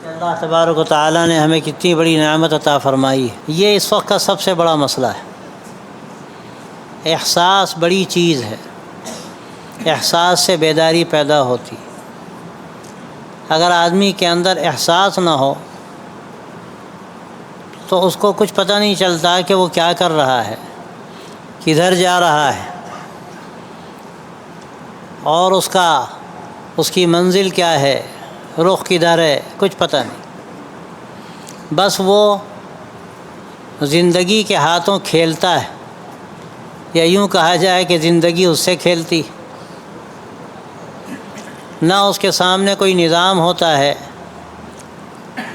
اللہ تبارک و تعالیٰ نے ہمیں کتنی بڑی نعمت عطا فرمائی ہے۔ یہ اس وقت کا سب سے بڑا مسئلہ ہے۔ احساس بڑی چیز ہے، احساس سے بیداری پیدا ہوتی۔ اگر آدمی کے اندر احساس نہ ہو تو اس کو کچھ پتہ نہیں چلتا کہ وہ کیا کر رہا ہے، کدھر جا رہا ہے، اور اس کی منزل کیا ہے، رخ کدھر ہے، کچھ پتہ نہیں۔ بس وہ زندگی کے ہاتھوں کھیلتا ہے، یا یوں کہا جائے کہ زندگی اس سے کھیلتی۔ نہ اس کے سامنے کوئی نظام ہوتا ہے،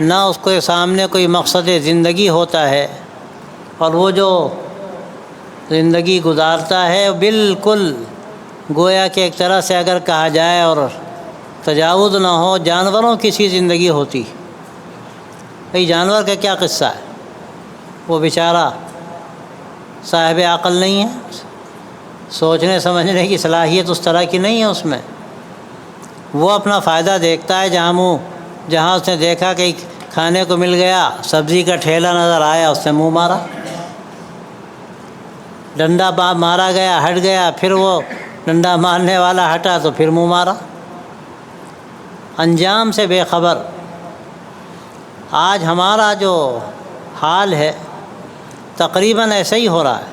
نہ اس کے سامنے کوئی مقصد زندگی ہوتا ہے، اور وہ جو زندگی گزارتا ہے بالکل گویا کہ ایک طرح سے اگر کہا جائے اور تجاوز نہ ہو، جانوروں کی سی زندگی ہوتی۔ بھئی جانور کا کیا قصہ ہے؟ وہ بیچارہ صاحب عقل نہیں ہے، سوچنے سمجھنے کی صلاحیت اس طرح کی نہیں ہے اس میں۔ وہ اپنا فائدہ دیکھتا ہے، جہاں اس نے دیکھا کہ کھانے کو مل گیا، سبزی کا ٹھیلا نظر آیا، اس نے منہ مارا، ڈنڈا مارا گیا، ہٹ گیا، پھر وہ ڈنڈا مارنے والا ہٹا تو پھر منہ مارا، انجام سے بے خبر۔ آج ہمارا جو حال ہے تقریباً ایسا ہی ہو رہا ہے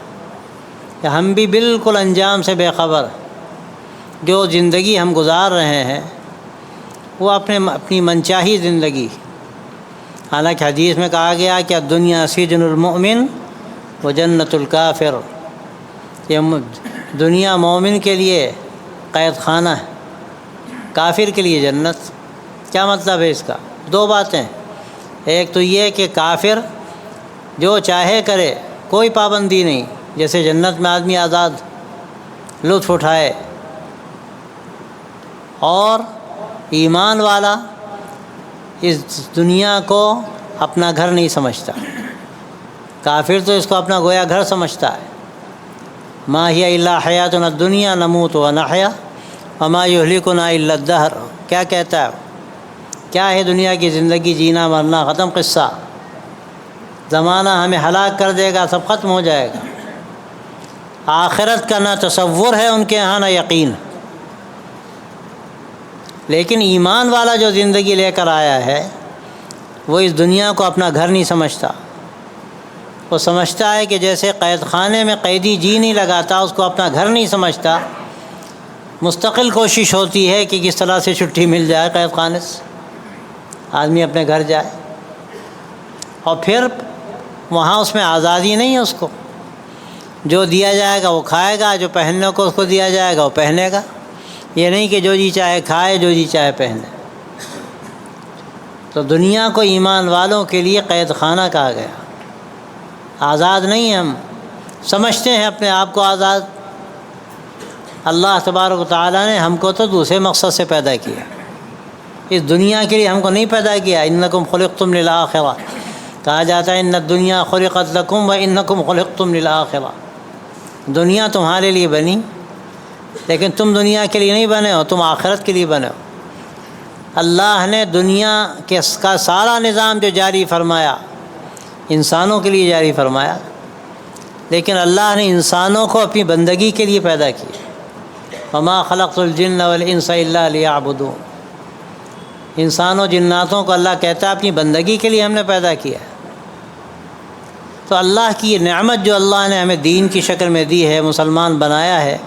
کہ ہم بھی بالکل انجام سے بے خبر۔ جو زندگی ہم گزار رہے ہیں وہ اپنی منچاہی زندگی، حالانکہ حدیث میں کہا گیا کہ دنیا سجن المؤمن و جنت الکافر، یہ دنیا مومن کے لیے قید خانہ ہے، کافر کے لیے جنت۔ کیا مطلب ہے اس کا؟ دو باتیں، ایک تو یہ کہ کافر جو چاہے کرے، کوئی پابندی نہیں، جیسے جنت میں آدمی آزاد لطف اٹھائے، اور ایمان والا اس دنیا کو اپنا گھر نہیں سمجھتا، کافر تو اس کو اپنا گویا گھر سمجھتا ہے۔ ما ہی الا حیاتنا الدنیا نموت و نحیا وما یہلکنا الا الدہر، کیا کہتا ہے؟ کیا ہے دنیا کی زندگی؟ جینا مرنا، ختم قصہ، زمانہ ہمیں ہلاک کر دے گا، سب ختم ہو جائے گا۔ آخرت کا نہ تصور ہے ان کے ہاں نہ یقین۔ لیکن ایمان والا جو زندگی لے کر آیا ہے وہ اس دنیا کو اپنا گھر نہیں سمجھتا، وہ سمجھتا ہے کہ جیسے قید خانے میں قیدی جی نہیں لگاتا، اس کو اپنا گھر نہیں سمجھتا، مستقل کوشش ہوتی ہے کہ کس طرح سے چھٹی مل جائے قید خانے سے، آدمی اپنے گھر جائے، اور پھر وہاں اس میں آزادی نہیں ہے۔ اس کو جو دیا جائے گا وہ کھائے گا، جو پہننے کو اس کو دیا جائے گا وہ پہنے گا، یہ نہیں کہ جو جی چاہے کھائے، جو جی چاہے پہنے۔ تو دنیا کو ایمان والوں کے لیے قید خانہ کہا گیا، آزاد نہیں ہیں۔ ہم سمجھتے ہیں اپنے آپ کو آزاد، اللہ تبارک و تعالیٰ نے ہم کو تو دوسرے مقصد سے پیدا کیا، اس دنیا کے لیے ہم کو نہیں پیدا کیا۔ انکم خلقتم للآخرہ، کہا جاتا ہے ان الدنیا خلقت لکم و انکم خلقتم للآخرہ، دنیا تمہارے لیے بنی لیکن تم دنیا کے لیے نہیں بنے ہو، تم آخرت کے لیے بنے ہو۔ اللہ نے دنیا کا سارا نظام جو جاری فرمایا انسانوں کے لیے جاری فرمایا، لیکن اللہ نے انسانوں کو اپنی بندگی کے لیے پیدا کیا۔ وما خلقت الجن والانس الا لیعبدون، انسانوں جناتوں کو اللہ کہتا ہے اپنی بندگی کے لیے ہم نے پیدا کیا۔ تو اللہ کی یہ نعمت جو اللہ نے ہمیں دین کی شکل میں دی ہے، مسلمان بنایا ہے،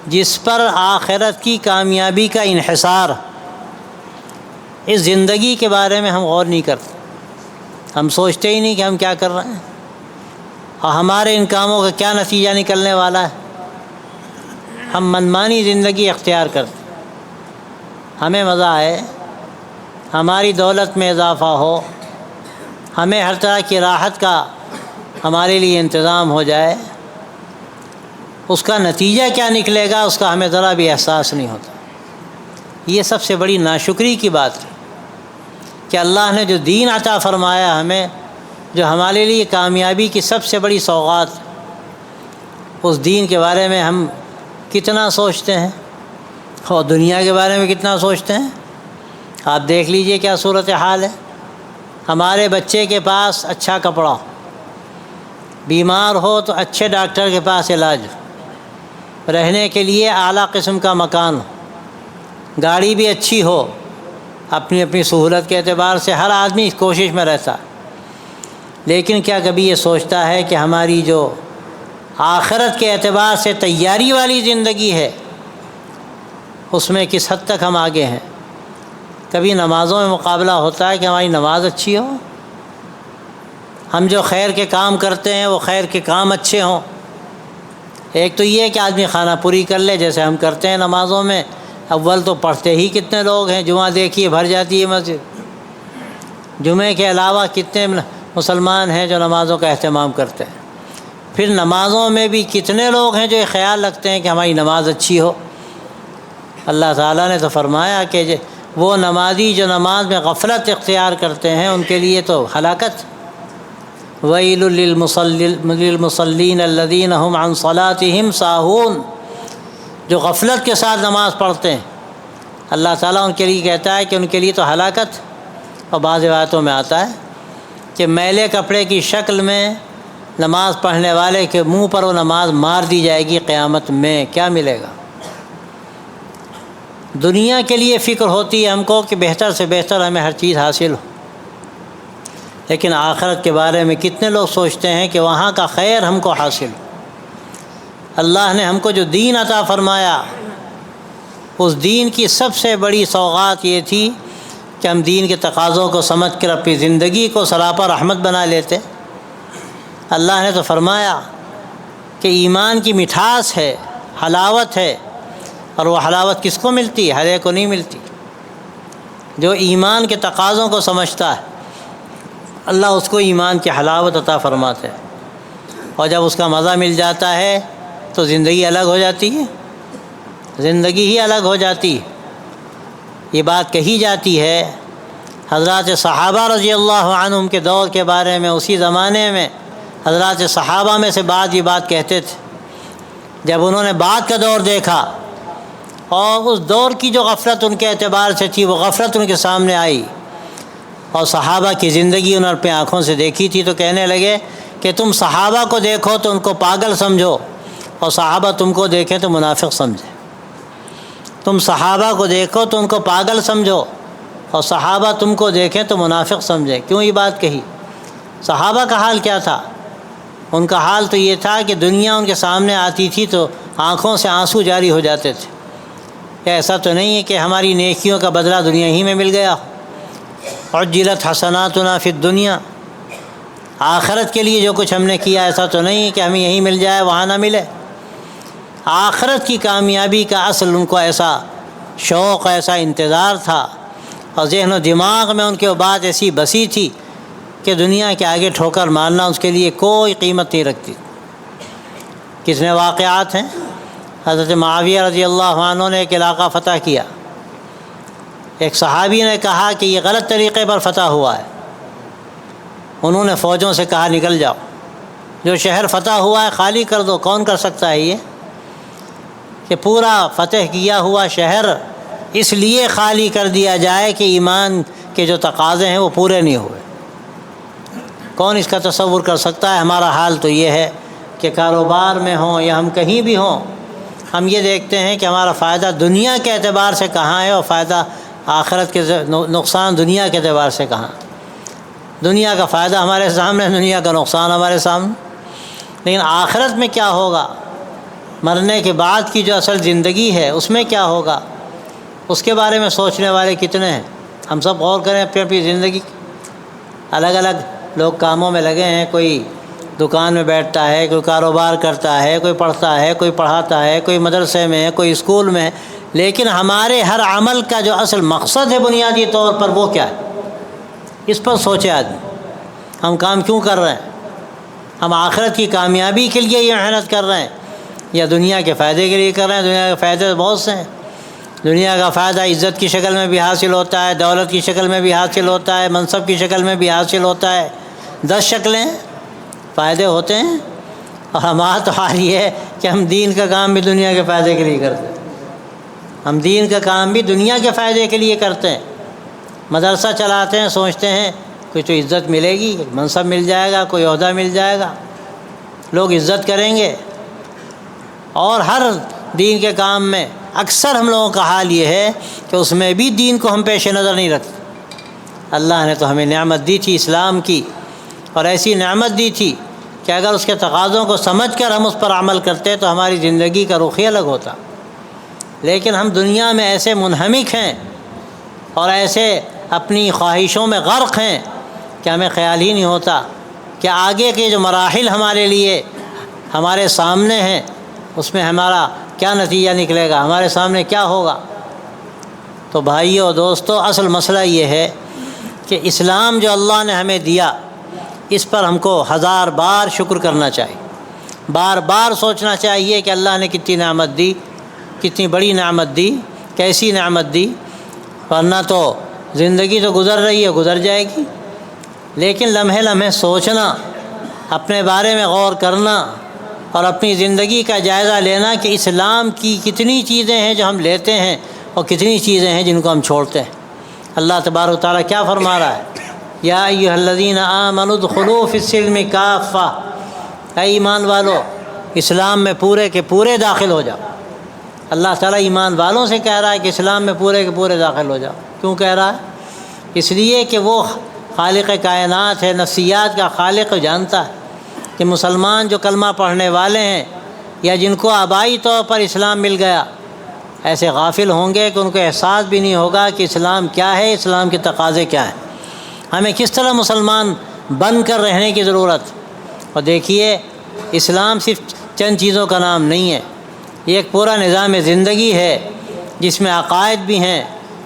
جس پر آخرت کی کامیابی کا انحصار، اس زندگی کے بارے میں ہم غور نہیں کرتے، ہم سوچتے ہی نہیں کہ ہم کیا کر رہے ہیں اور ہمارے ان کاموں کا کیا نتیجہ نکلنے والا ہے۔ ہم منمانی زندگی اختیار کرتے، ہمیں مزہ آئے، ہماری دولت میں اضافہ ہو، ہمیں ہر طرح کی راحت کا ہمارے لیے انتظام ہو جائے، اس کا نتیجہ کیا نکلے گا اس کا ہمیں ذرا بھی احساس نہیں ہوتا۔ یہ سب سے بڑی ناشکری کی بات ہے کہ اللہ نے جو دین عطا فرمایا ہمیں، جو ہمارے لیے کامیابی کی سب سے بڑی سوغات، اس دین کے بارے میں ہم کتنا سوچتے ہیں اور دنیا کے بارے میں کتنا سوچتے ہیں؟ آپ دیکھ لیجئے کیا صورتحال ہے۔ ہمارے بچے کے پاس اچھا کپڑا، بیمار ہو تو اچھے ڈاکٹر کے پاس علاج، رہنے کے لیے اعلیٰ قسم کا مکان ہو، گاڑی بھی اچھی ہو، اپنی اپنی سہولت کے اعتبار سے ہر آدمی اس کوشش میں رہتا ہے، لیکن کیا کبھی یہ سوچتا ہے کہ ہماری جو آخرت کے اعتبار سے تیاری والی زندگی ہے اس میں کس حد تک ہم آگے ہیں؟ کبھی نمازوں میں مقابلہ ہوتا ہے کہ ہماری نماز اچھی ہو، ہم جو خیر کے کام کرتے ہیں وہ خیر کے کام اچھے ہوں۔ ایک تو یہ کہ آدمی خانہ پوری کر لے جیسے ہم کرتے ہیں نمازوں میں، اول تو پڑھتے ہی کتنے لوگ ہیں، جمعہ دیکھیے بھر جاتی ہے مسجد، جمعے کے علاوہ کتنے مسلمان ہیں جو نمازوں کا اہتمام کرتے ہیں، پھر نمازوں میں بھی کتنے لوگ ہیں جو یہ خیال رکھتے ہیں کہ ہماری نماز اچھی ہو۔ اللہ تعالیٰ نے تو فرمایا کہ وہ نمازی جو نماز میں غفلت اختیار کرتے ہیں ان کے لیے تو ہلاکت، وَيْلٌ لِّلْمُصَلِّينَ الَّذِينَ هُمْ عَنْ صَلَاتِهِمْ سَاهُونَ، جو غفلت کے ساتھ نماز پڑھتے ہیں، اللہ تعالیٰ ان کے لیے کہتا ہے کہ ان کے لیے تو ہلاکت۔ اور بعض روایتوں میں آتا ہے کہ میلے کپڑے کی شکل میں نماز پڑھنے والے کے منہ پر وہ نماز مار دی جائے گی قیامت میں، کیا ملے گا؟ دنیا کے لیے فکر ہوتی ہے ہم کو کہ بہتر سے بہتر ہمیں ہر چیز حاصل ہو، لیکن آخرت کے بارے میں کتنے لوگ سوچتے ہیں کہ وہاں کا خیر ہم کو حاصل ہو۔ اللہ نے ہم کو جو دین عطا فرمایا، اس دین کی سب سے بڑی سوغات یہ تھی کہ ہم دین کے تقاضوں کو سمجھ کر اپنی زندگی کو سراپا رحمت بنا لیتے۔ اللہ نے تو فرمایا کہ ایمان کی مٹھاس ہے، حلاوت ہے، اور وہ حلاوت کس کو ملتی ہے؟ ہر ایک کو نہیں ملتی۔ جو ایمان کے تقاضوں کو سمجھتا ہے اللہ اس کو ایمان کی حلاوت عطا فرماتے ہیں، اور جب اس کا مزہ مل جاتا ہے تو زندگی الگ ہو جاتی ہے، زندگی ہی الگ ہو جاتی ہے۔ یہ بات کہی جاتی ہے، حضرات صحابہ رضی اللہ عنہم کے دور کے بارے میں، اسی زمانے میں حضرات صحابہ میں سے بعض یہ بات کہتے تھے، جب انہوں نے بعد کا دور دیکھا اور اس دور کی جو غفلت ان کے اعتبار سے تھی وہ غفلت ان کے سامنے آئی، اور صحابہ کی زندگی انہوں نے اپنی آنکھوں سے دیکھی تھی، تو کہنے لگے کہ تم صحابہ کو دیکھو تو ان کو پاگل سمجھو، اور صحابہ تم کو دیکھیں تو منافق سمجھیں۔ تم صحابہ کو دیکھو تو ان کو پاگل سمجھو، اور صحابہ تم کو دیکھیں تو منافق سمجھیں۔ کیوں یہ بات کہی؟ صحابہ کا حال کیا تھا؟ ان کا حال تو یہ تھا کہ دنیا ان کے سامنے آتی تھی تو آنکھوں سے آنسو جاری ہو جاتے تھے۔ ایسا تو نہیں ہے کہ ہماری نیکیوں کا بدلہ دنیا ہی میں مل گیا، عجلت حسناتنا فی الدنیا، آخرت کے لیے جو کچھ ہم نے کیا ایسا تو نہیں ہے کہ ہمیں یہیں مل جائے وہاں نہ ملے۔ آخرت کی کامیابی کا اصل ان کو ایسا شوق، ایسا انتظار تھا، اور ذہن و دماغ میں ان کے وہ بات ایسی بسی تھی کہ دنیا کے آگے ٹھوکر مارنا اس کے لیے کوئی قیمت نہیں رکھتی۔ کتنے واقعات ہیں۔ حضرت معاویہ رضی اللہ عنہ نے ایک علاقہ فتح کیا، ایک صحابی نے کہا کہ یہ غلط طریقے پر فتح ہوا ہے، انہوں نے فوجوں سے کہا نکل جاؤ، جو شہر فتح ہوا ہے خالی کر دو۔ کون کر سکتا ہے یہ کہ پورا فتح کیا ہوا شہر اس لیے خالی کر دیا جائے کہ ایمان کے جو تقاضے ہیں وہ پورے نہیں ہوئے؟ کون اس کا تصور کر سکتا ہے؟ ہمارا حال تو یہ ہے کہ کاروبار میں ہوں یا ہم کہیں بھی ہوں، ہم یہ دیکھتے ہیں کہ ہمارا فائدہ دنیا کے اعتبار سے کہاں ہے اور فائدہ آخرت کے نقصان دنیا کے اعتبار سے کہاں۔ دنیا کا فائدہ ہمارے سامنے، دنیا کا نقصان ہمارے سامنے، لیکن آخرت میں کیا ہوگا؟ مرنے کے بعد کی جو اصل زندگی ہے اس میں کیا ہوگا؟ اس کے بارے میں سوچنے والے کتنے ہیں؟ ہم سب غور کریں اپنی اپنی زندگی۔ الگ الگ لوگ کاموں میں لگے ہیں، کوئی دکان میں بیٹھتا ہے، کوئی کاروبار کرتا ہے، کوئی پڑھتا ہے، کوئی پڑھاتا ہے، کوئی مدرسے میں ہے، کوئی اسکول میں ہے، لیکن ہمارے ہر عمل کا جو اصل مقصد ہے بنیادی طور پر وہ کیا ہے؟ اس پر سوچے آدمی، ہم کام کیوں کر رہے ہیں؟ ہم آخرت کی کامیابی کے لیے یہ محنت کر رہے ہیں یا دنیا کے فائدے کے لیے کر رہے ہیں؟ دنیا کے فائدے بہت سے ہیں۔ دنیا کا فائدہ عزت کی شکل میں بھی حاصل ہوتا ہے، دولت کی شکل میں بھی حاصل ہوتا ہے، منصب کی شکل میں بھی حاصل ہوتا ہے، 10 شکلیں فائدے ہوتے ہیں۔ اور ہمارا تو حال یہ ہے کہ ہم دین کا کام بھی دنیا کے فائدے کے لیے کرتے ہیں، ہم دین کا کام بھی دنیا کے فائدے کے لیے کرتے ہیں۔ مدرسہ چلاتے ہیں، سوچتے ہیں کوئی تو عزت ملے گی، منصب مل جائے گا، کوئی عہدہ مل جائے گا، لوگ عزت کریں گے۔ اور ہر دین کے کام میں اکثر ہم لوگوں کا حال یہ ہے کہ اس میں بھی دین کو ہم پیش نظر نہیں رکھتے۔ اللہ نے تو ہمیں نعمت دی تھی اسلام کی، اور ایسی نعمت دی تھی کہ اگر اس کے تقاضوں کو سمجھ کر ہم اس پر عمل کرتے تو ہماری زندگی کا رخ ہی الگ ہوتا۔ لیکن ہم دنیا میں ایسے منہمک ہیں اور ایسے اپنی خواہشوں میں غرق ہیں کہ ہمیں خیال ہی نہیں ہوتا کہ آگے کے جو مراحل ہمارے لیے ہمارے سامنے ہیں اس میں ہمارا کیا نتیجہ نکلے گا، ہمارے سامنے کیا ہوگا۔ تو بھائیو دوستو، اصل مسئلہ یہ ہے کہ اسلام جو اللہ نے ہمیں دیا اس پر ہم کو 1000 بار شکر کرنا چاہیے، بار بار سوچنا چاہیے کہ اللہ نے کتنی نعمت دی، کتنی بڑی نعمت دی، کیسی نعمت دی، ورنہ تو زندگی تو گزر رہی ہے، گزر جائے گی۔ لیکن لمحے لمحے سوچنا، اپنے بارے میں غور کرنا اور اپنی زندگی کا جائزہ لینا کہ اسلام کی کتنی چیزیں ہیں جو ہم لیتے ہیں اور کتنی چیزیں ہیں جن کو ہم چھوڑتے ہیں۔ اللہ تبارک و تعالیٰ کیا فرما رہا ہے؟ یا ایھا الذین آمنوا ادخلوا فی السلم کافہ، اے ایمان والو اسلام میں پورے کے پورے داخل ہو جاؤ۔ اللہ تعالیٰ ایمان والوں سے کہہ رہا ہے کہ اسلام میں پورے کے پورے داخل ہو جاؤ۔ کیوں کہہ رہا ہے؟ اس لیے کہ وہ خالق کائنات ہے، نفسیات کا خالق جانتا ہے کہ مسلمان جو کلمہ پڑھنے والے ہیں یا جن کو آبائی طور پر اسلام مل گیا، ایسے غافل ہوں گے کہ ان کو احساس بھی نہیں ہوگا کہ اسلام کیا ہے، اسلام کے تقاضے کیا ہیں، ہمیں کس طرح مسلمان بن کر رہنے کی ضرورت۔ اور دیکھیے، اسلام صرف چند چیزوں کا نام نہیں ہے، یہ ایک پورا نظام زندگی ہے جس میں عقائد بھی ہیں،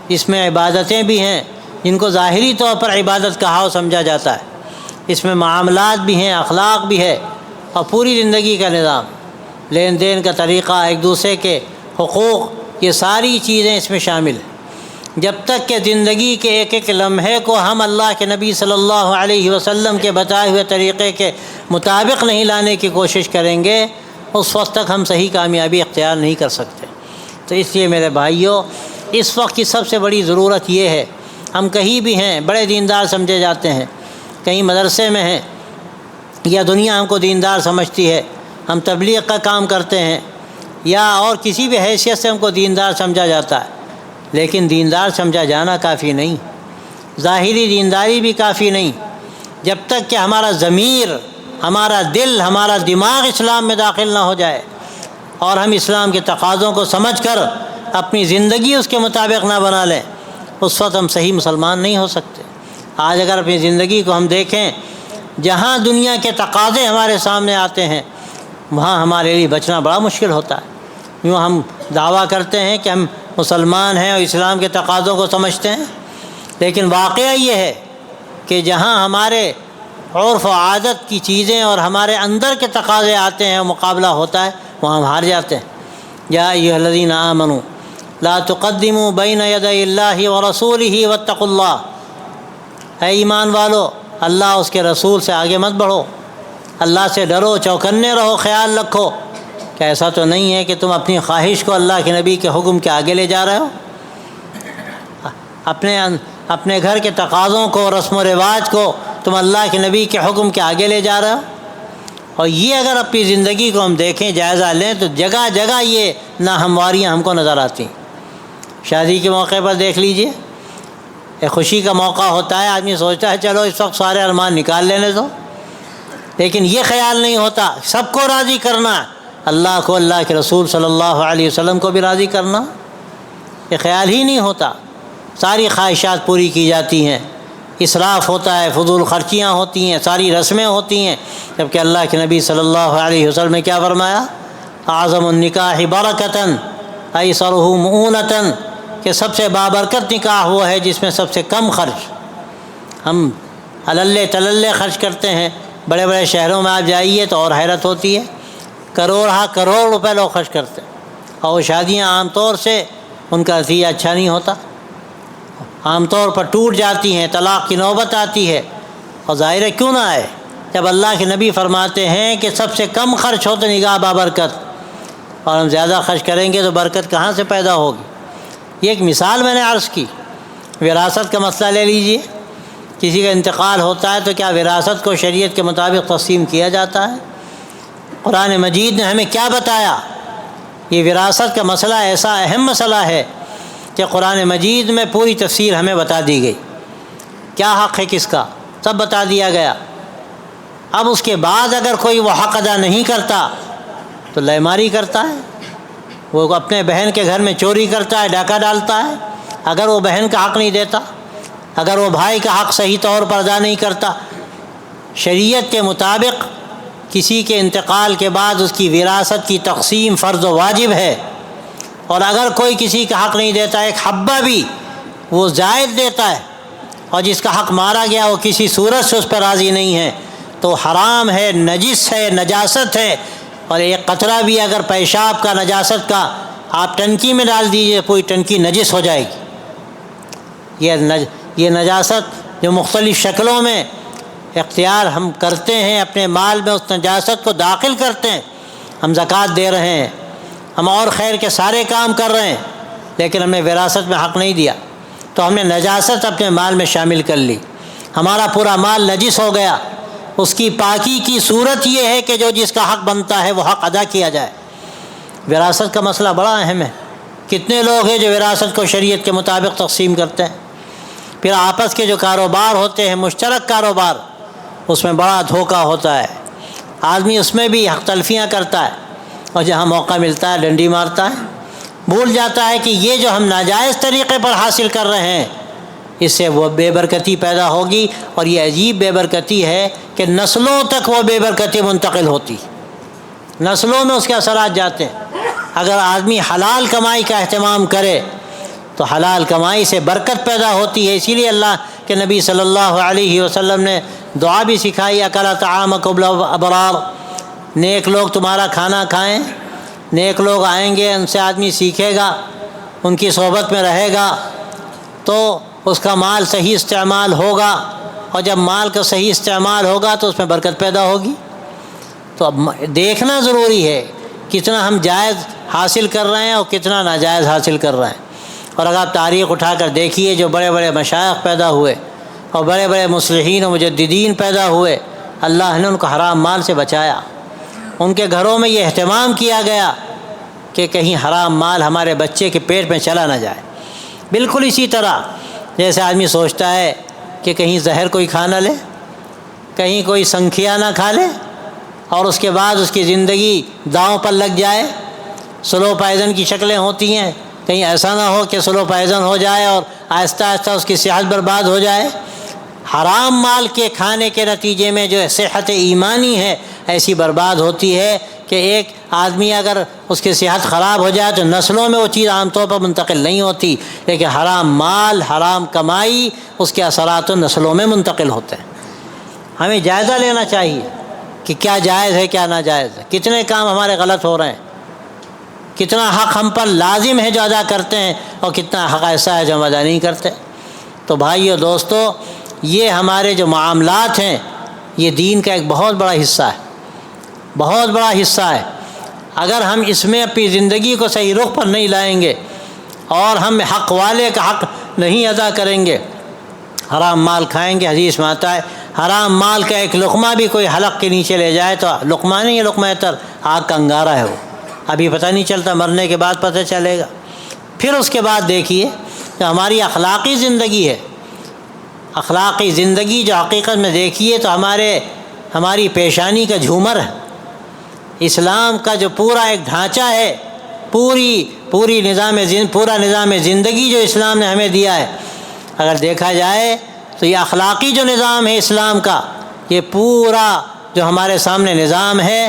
جس میں عبادتیں بھی ہیں جن کو ظاہری طور پر عبادت کہا و سمجھا جاتا ہے، اس میں معاملات بھی ہیں، اخلاق بھی ہے، اور پوری زندگی کا نظام، لین دین کا طریقہ، ایک دوسرے کے حقوق، یہ ساری چیزیں اس میں شامل ہیں۔ جب تک کہ زندگی کے ایک ایک لمحے کو ہم اللہ کے نبی صلی اللہ علیہ وسلم کے بتائے ہوئے طریقے کے مطابق نہیں لانے کی کوشش کریں گے، اس وقت تک ہم صحیح کامیابی اختیار نہیں کر سکتے۔ تو اس لیے میرے بھائیوں، اس وقت کی سب سے بڑی ضرورت یہ ہے، ہم کہیں بھی ہیں بڑے دیندار سمجھے جاتے ہیں، کہیں مدرسے میں ہیں یا دنیا ہم کو دیندار سمجھتی ہے، ہم تبلیغ کا کام کرتے ہیں یا اور کسی بھی حیثیت سے ہم کو دیندار سمجھا جاتا ہے، لیکن دیندار سمجھا جانا کافی نہیں، ظاہری دینداری بھی کافی نہیں، جب تک کہ ہمارا ضمیر، ہمارا دل، ہمارا دماغ اسلام میں داخل نہ ہو جائے اور ہم اسلام کے تقاضوں کو سمجھ کر اپنی زندگی اس کے مطابق نہ بنا لیں، اس وقت ہم صحیح مسلمان نہیں ہو سکتے۔ آج اگر اپنی زندگی کو ہم دیکھیں، جہاں دنیا کے تقاضے ہمارے سامنے آتے ہیں وہاں ہمارے لیے بچنا بڑا مشکل ہوتا ہے۔ یوں ہم دعویٰ کرتے ہیں کہ ہم مسلمان ہیں اور اسلام کے تقاضوں کو سمجھتے ہیں، لیکن واقعہ یہ ہے کہ جہاں ہمارے عرف و عادت کی چیزیں اور ہمارے اندر کے تقاضے آتے ہیں اور مقابلہ ہوتا ہے، وہاں ہم ہار جاتے ہیں۔ یا ایھا الذین آمنوا لا تقدموا بین یدی اللہ ورسولہ واتقوا اللہ، اے ایمان والو اللہ اس کے رسول سے آگے مت بڑھو، اللہ سے ڈرو، چوکنے رہو، خیال رکھو کہ ایسا تو نہیں ہے کہ تم اپنی خواہش کو اللہ کے نبی کے حکم کے آگے لے جا رہے ہو، اپنے گھر کے تقاضوں کو، رسم و رواج کو تم اللہ کے نبی کے حکم کے آگے لے جا رہے ہو۔ اور یہ اگر اپنی زندگی کو ہم دیکھیں، جائزہ لیں، تو جگہ جگہ یہ ناہمواریاں ہم کو نظر آتی ہیں۔ شادی کے موقع پر دیکھ لیجئے، ایک خوشی کا موقع ہوتا ہے، آدمی سوچتا ہے چلو اس وقت سارے ارمان نکال لینے دو، لیکن یہ خیال نہیں ہوتا سب کو راضی کرنا، اللہ کو، اللہ کے رسول صلی اللہ علیہ وسلم کو بھی راضی کرنا، یہ خیال ہی نہیں ہوتا۔ ساری خواہشات پوری کی جاتی ہیں، اسراف ہوتا ہے، فضول خرچیاں ہوتی ہیں، ساری رسمیں ہوتی ہیں، جبکہ اللہ کے نبی صلی اللہ علیہ وسلم نے کیا فرمایا؟ اعظم النکاح برکتاً ایسرہ مؤونۃ، کہ سب سے بابرکت نکاح وہ ہے جس میں سب سے کم خرچ۔ ہم اللے تللے خرچ کرتے ہیں، بڑے بڑے شہروں میں آپ جائیے تو اور حیرت ہوتی ہے، کروڑ روپے لوگ خرچ کرتے ہیں، اور وہ شادیاں عام طور سے ان کا نتیجہ اچھا نہیں ہوتا، عام طور پر ٹوٹ جاتی ہیں، طلاق کی نوبت آتی ہے۔ اور ظاہر ہے کیوں نہ آئے جب اللہ کے نبی فرماتے ہیں کہ سب سے کم خرچ ہو تو نگاہ بابرکت، اور ہم زیادہ خرچ کریں گے تو برکت کہاں سے پیدا ہوگی؟ یہ ایک مثال میں نے عرض کی، وراثت کا مسئلہ لے لیجئے، کسی کا انتقال ہوتا ہے تو کیا وراثت کو شریعت کے مطابق تقسیم کیا جاتا ہے؟ قرآن مجید نے ہمیں کیا بتایا؟ یہ وراثت کا مسئلہ ایسا اہم مسئلہ ہے کہ قرآن مجید میں پوری تفصیل ہمیں بتا دی گئی، کیا حق ہے کس کا، سب بتا دیا گیا۔ اب اس کے بعد اگر کوئی وہ حق ادا نہیں کرتا تو لیماری کرتا ہے، وہ اپنے بہن کے گھر میں چوری کرتا ہے، ڈاکہ ڈالتا ہے، اگر وہ بہن کا حق نہیں دیتا، اگر وہ بھائی کا حق صحیح طور پر ادا نہیں کرتا۔ شریعت کے مطابق کسی کے انتقال کے بعد اس کی وراثت کی تقسیم فرض و واجب ہے، اور اگر کوئی کسی کا حق نہیں دیتا، ایک حبہ بھی وہ زائد دیتا ہے، اور جس کا حق مارا گیا وہ کسی صورت سے اس پر راضی نہیں ہے، تو حرام ہے، نجس ہے، نجاست ہے۔ اور ایک قطرہ بھی اگر پیشاب کا نجاست کا آپ ٹنکی میں ڈال دیجئے، پوری ٹنکی نجس ہو جائے گی۔ یہ نجاست جو مختلف شکلوں میں اختیار ہم کرتے ہیں، اپنے مال میں اس نجاست کو داخل کرتے ہیں، ہم زکوٰۃ دے رہے ہیں، ہم اور خیر کے سارے کام کر رہے ہیں، لیکن ہم نے وراثت میں حق نہیں دیا، تو ہم نے نجاست اپنے مال میں شامل کر لی، ہمارا پورا مال نجس ہو گیا۔ اس کی پاکی کی صورت یہ ہے کہ جو جس کا حق بنتا ہے وہ حق ادا کیا جائے۔ وراثت کا مسئلہ بڑا اہم ہے۔ کتنے لوگ ہیں جو وراثت کو شریعت کے مطابق تقسیم کرتے ہیں؟ پھر آپس کے جو کاروبار ہوتے ہیں، مشترک کاروبار، اس میں بڑا دھوکہ ہوتا ہے، آدمی اس میں بھی حق تلفیاں کرتا ہے، اور جہاں موقع ملتا ہے ڈنڈی مارتا ہے، بھول جاتا ہے کہ یہ جو ہم ناجائز طریقے پر حاصل کر رہے ہیں اس سے وہ بے برکتی پیدا ہوگی، اور یہ عجیب بے برکتی ہے کہ نسلوں تک وہ بے برکتی منتقل ہوتی، نسلوں میں اس کے اثرات جاتے ہیں۔ اگر آدمی حلال کمائی کا اہتمام کرے تو حلال کمائی سے برکت پیدا ہوتی ہے۔ اسی لیے اللہ کے نبی صلی اللہ علیہ وسلم نے دعا بھی سکھائی، اکل طعامکم الابرار، نیک لوگ تمہارا کھانا کھائیں، نیک لوگ آئیں گے، ان سے آدمی سیکھے گا، ان کی صحبت میں رہے گا تو اس کا مال صحیح استعمال ہوگا، اور جب مال کا صحیح استعمال ہوگا تو اس میں برکت پیدا ہوگی۔ تو اب دیکھنا ضروری ہے کتنا ہم جائز حاصل کر رہے ہیں اور کتنا ناجائز حاصل کر رہے ہیں۔ اور اگر آپ تاریخ اٹھا کر دیکھیے، جو بڑے بڑے مشائخ پیدا ہوئے اور بڑے بڑے مصلحین و مجددین پیدا ہوئے، اللہ نے ان کو حرام مال سے بچایا، ان کے گھروں میں یہ اہتمام کیا گیا کہ کہیں حرام مال ہمارے بچے کے پیٹ میں چلا نہ جائے۔ بالکل اسی طرح جیسے آدمی سوچتا ہے کہ کہیں زہر کوئی کھا نہ لے، کہیں کوئی سنکھیا نہ کھا لے، اور اس کے بعد اس کی زندگی داؤں پر لگ جائے۔ سلو پائزن کی شکلیں ہوتی ہیں، کہیں ایسا نہ ہو کہ سلو پائزن ہو جائے اور آہستہ آہستہ اس کی صحت برباد ہو جائے۔ حرام مال کے کھانے کے نتیجے میں جو صحت ایمانی ہے ایسی برباد ہوتی ہے کہ ایک آدمی اگر اس کی صحت خراب ہو جائے تو نسلوں میں وہ چیز عام طور پر منتقل نہیں ہوتی، لیکن حرام مال، حرام کمائی، اس کے اثرات نسلوں میں منتقل ہوتے ہیں۔ ہمیں جائزہ لینا چاہیے کہ کیا جائز ہے کیا ناجائز ہے، کتنے کام ہمارے غلط ہو رہے ہیں، کتنا حق ہم پر لازم ہے جو ادا کرتے ہیں، اور کتنا حق ایسا ہے جو ہم ادا نہیں کرتے۔ تو بھائیو دوستو، یہ ہمارے جو معاملات ہیں یہ دین کا ایک بہت بڑا حصہ ہے، بہت بڑا حصہ ہے۔ اگر ہم اس میں اپنی زندگی کو صحیح رخ پر نہیں لائیں گے اور ہم حق والے کا حق نہیں ادا کریں گے، حرام مال کھائیں گے۔ حدیث میں آتا ہے حرام مال کا ایک لقمہ بھی کوئی حلق کے نیچے لے جائے تو لقمہ نہیں ہے، لقمہ تر، آگ کا انگارہ ہے، وہ ابھی پتہ نہیں چلتا، مرنے کے بعد پتہ چلے گا۔ پھر اس کے بعد دیکھیے کہ ہماری اخلاقی زندگی ہے، اخلاقی زندگی جو حقیقت میں دیکھیے تو ہماری پیشانی کا جھومر ہے۔ اسلام کا جو پورا ایک ڈھانچہ ہے، پورا نظام زندگی جو اسلام نے ہمیں دیا ہے، اگر دیکھا جائے تو یہ اخلاقی جو نظام ہے اسلام کا، یہ پورا جو ہمارے سامنے نظام ہے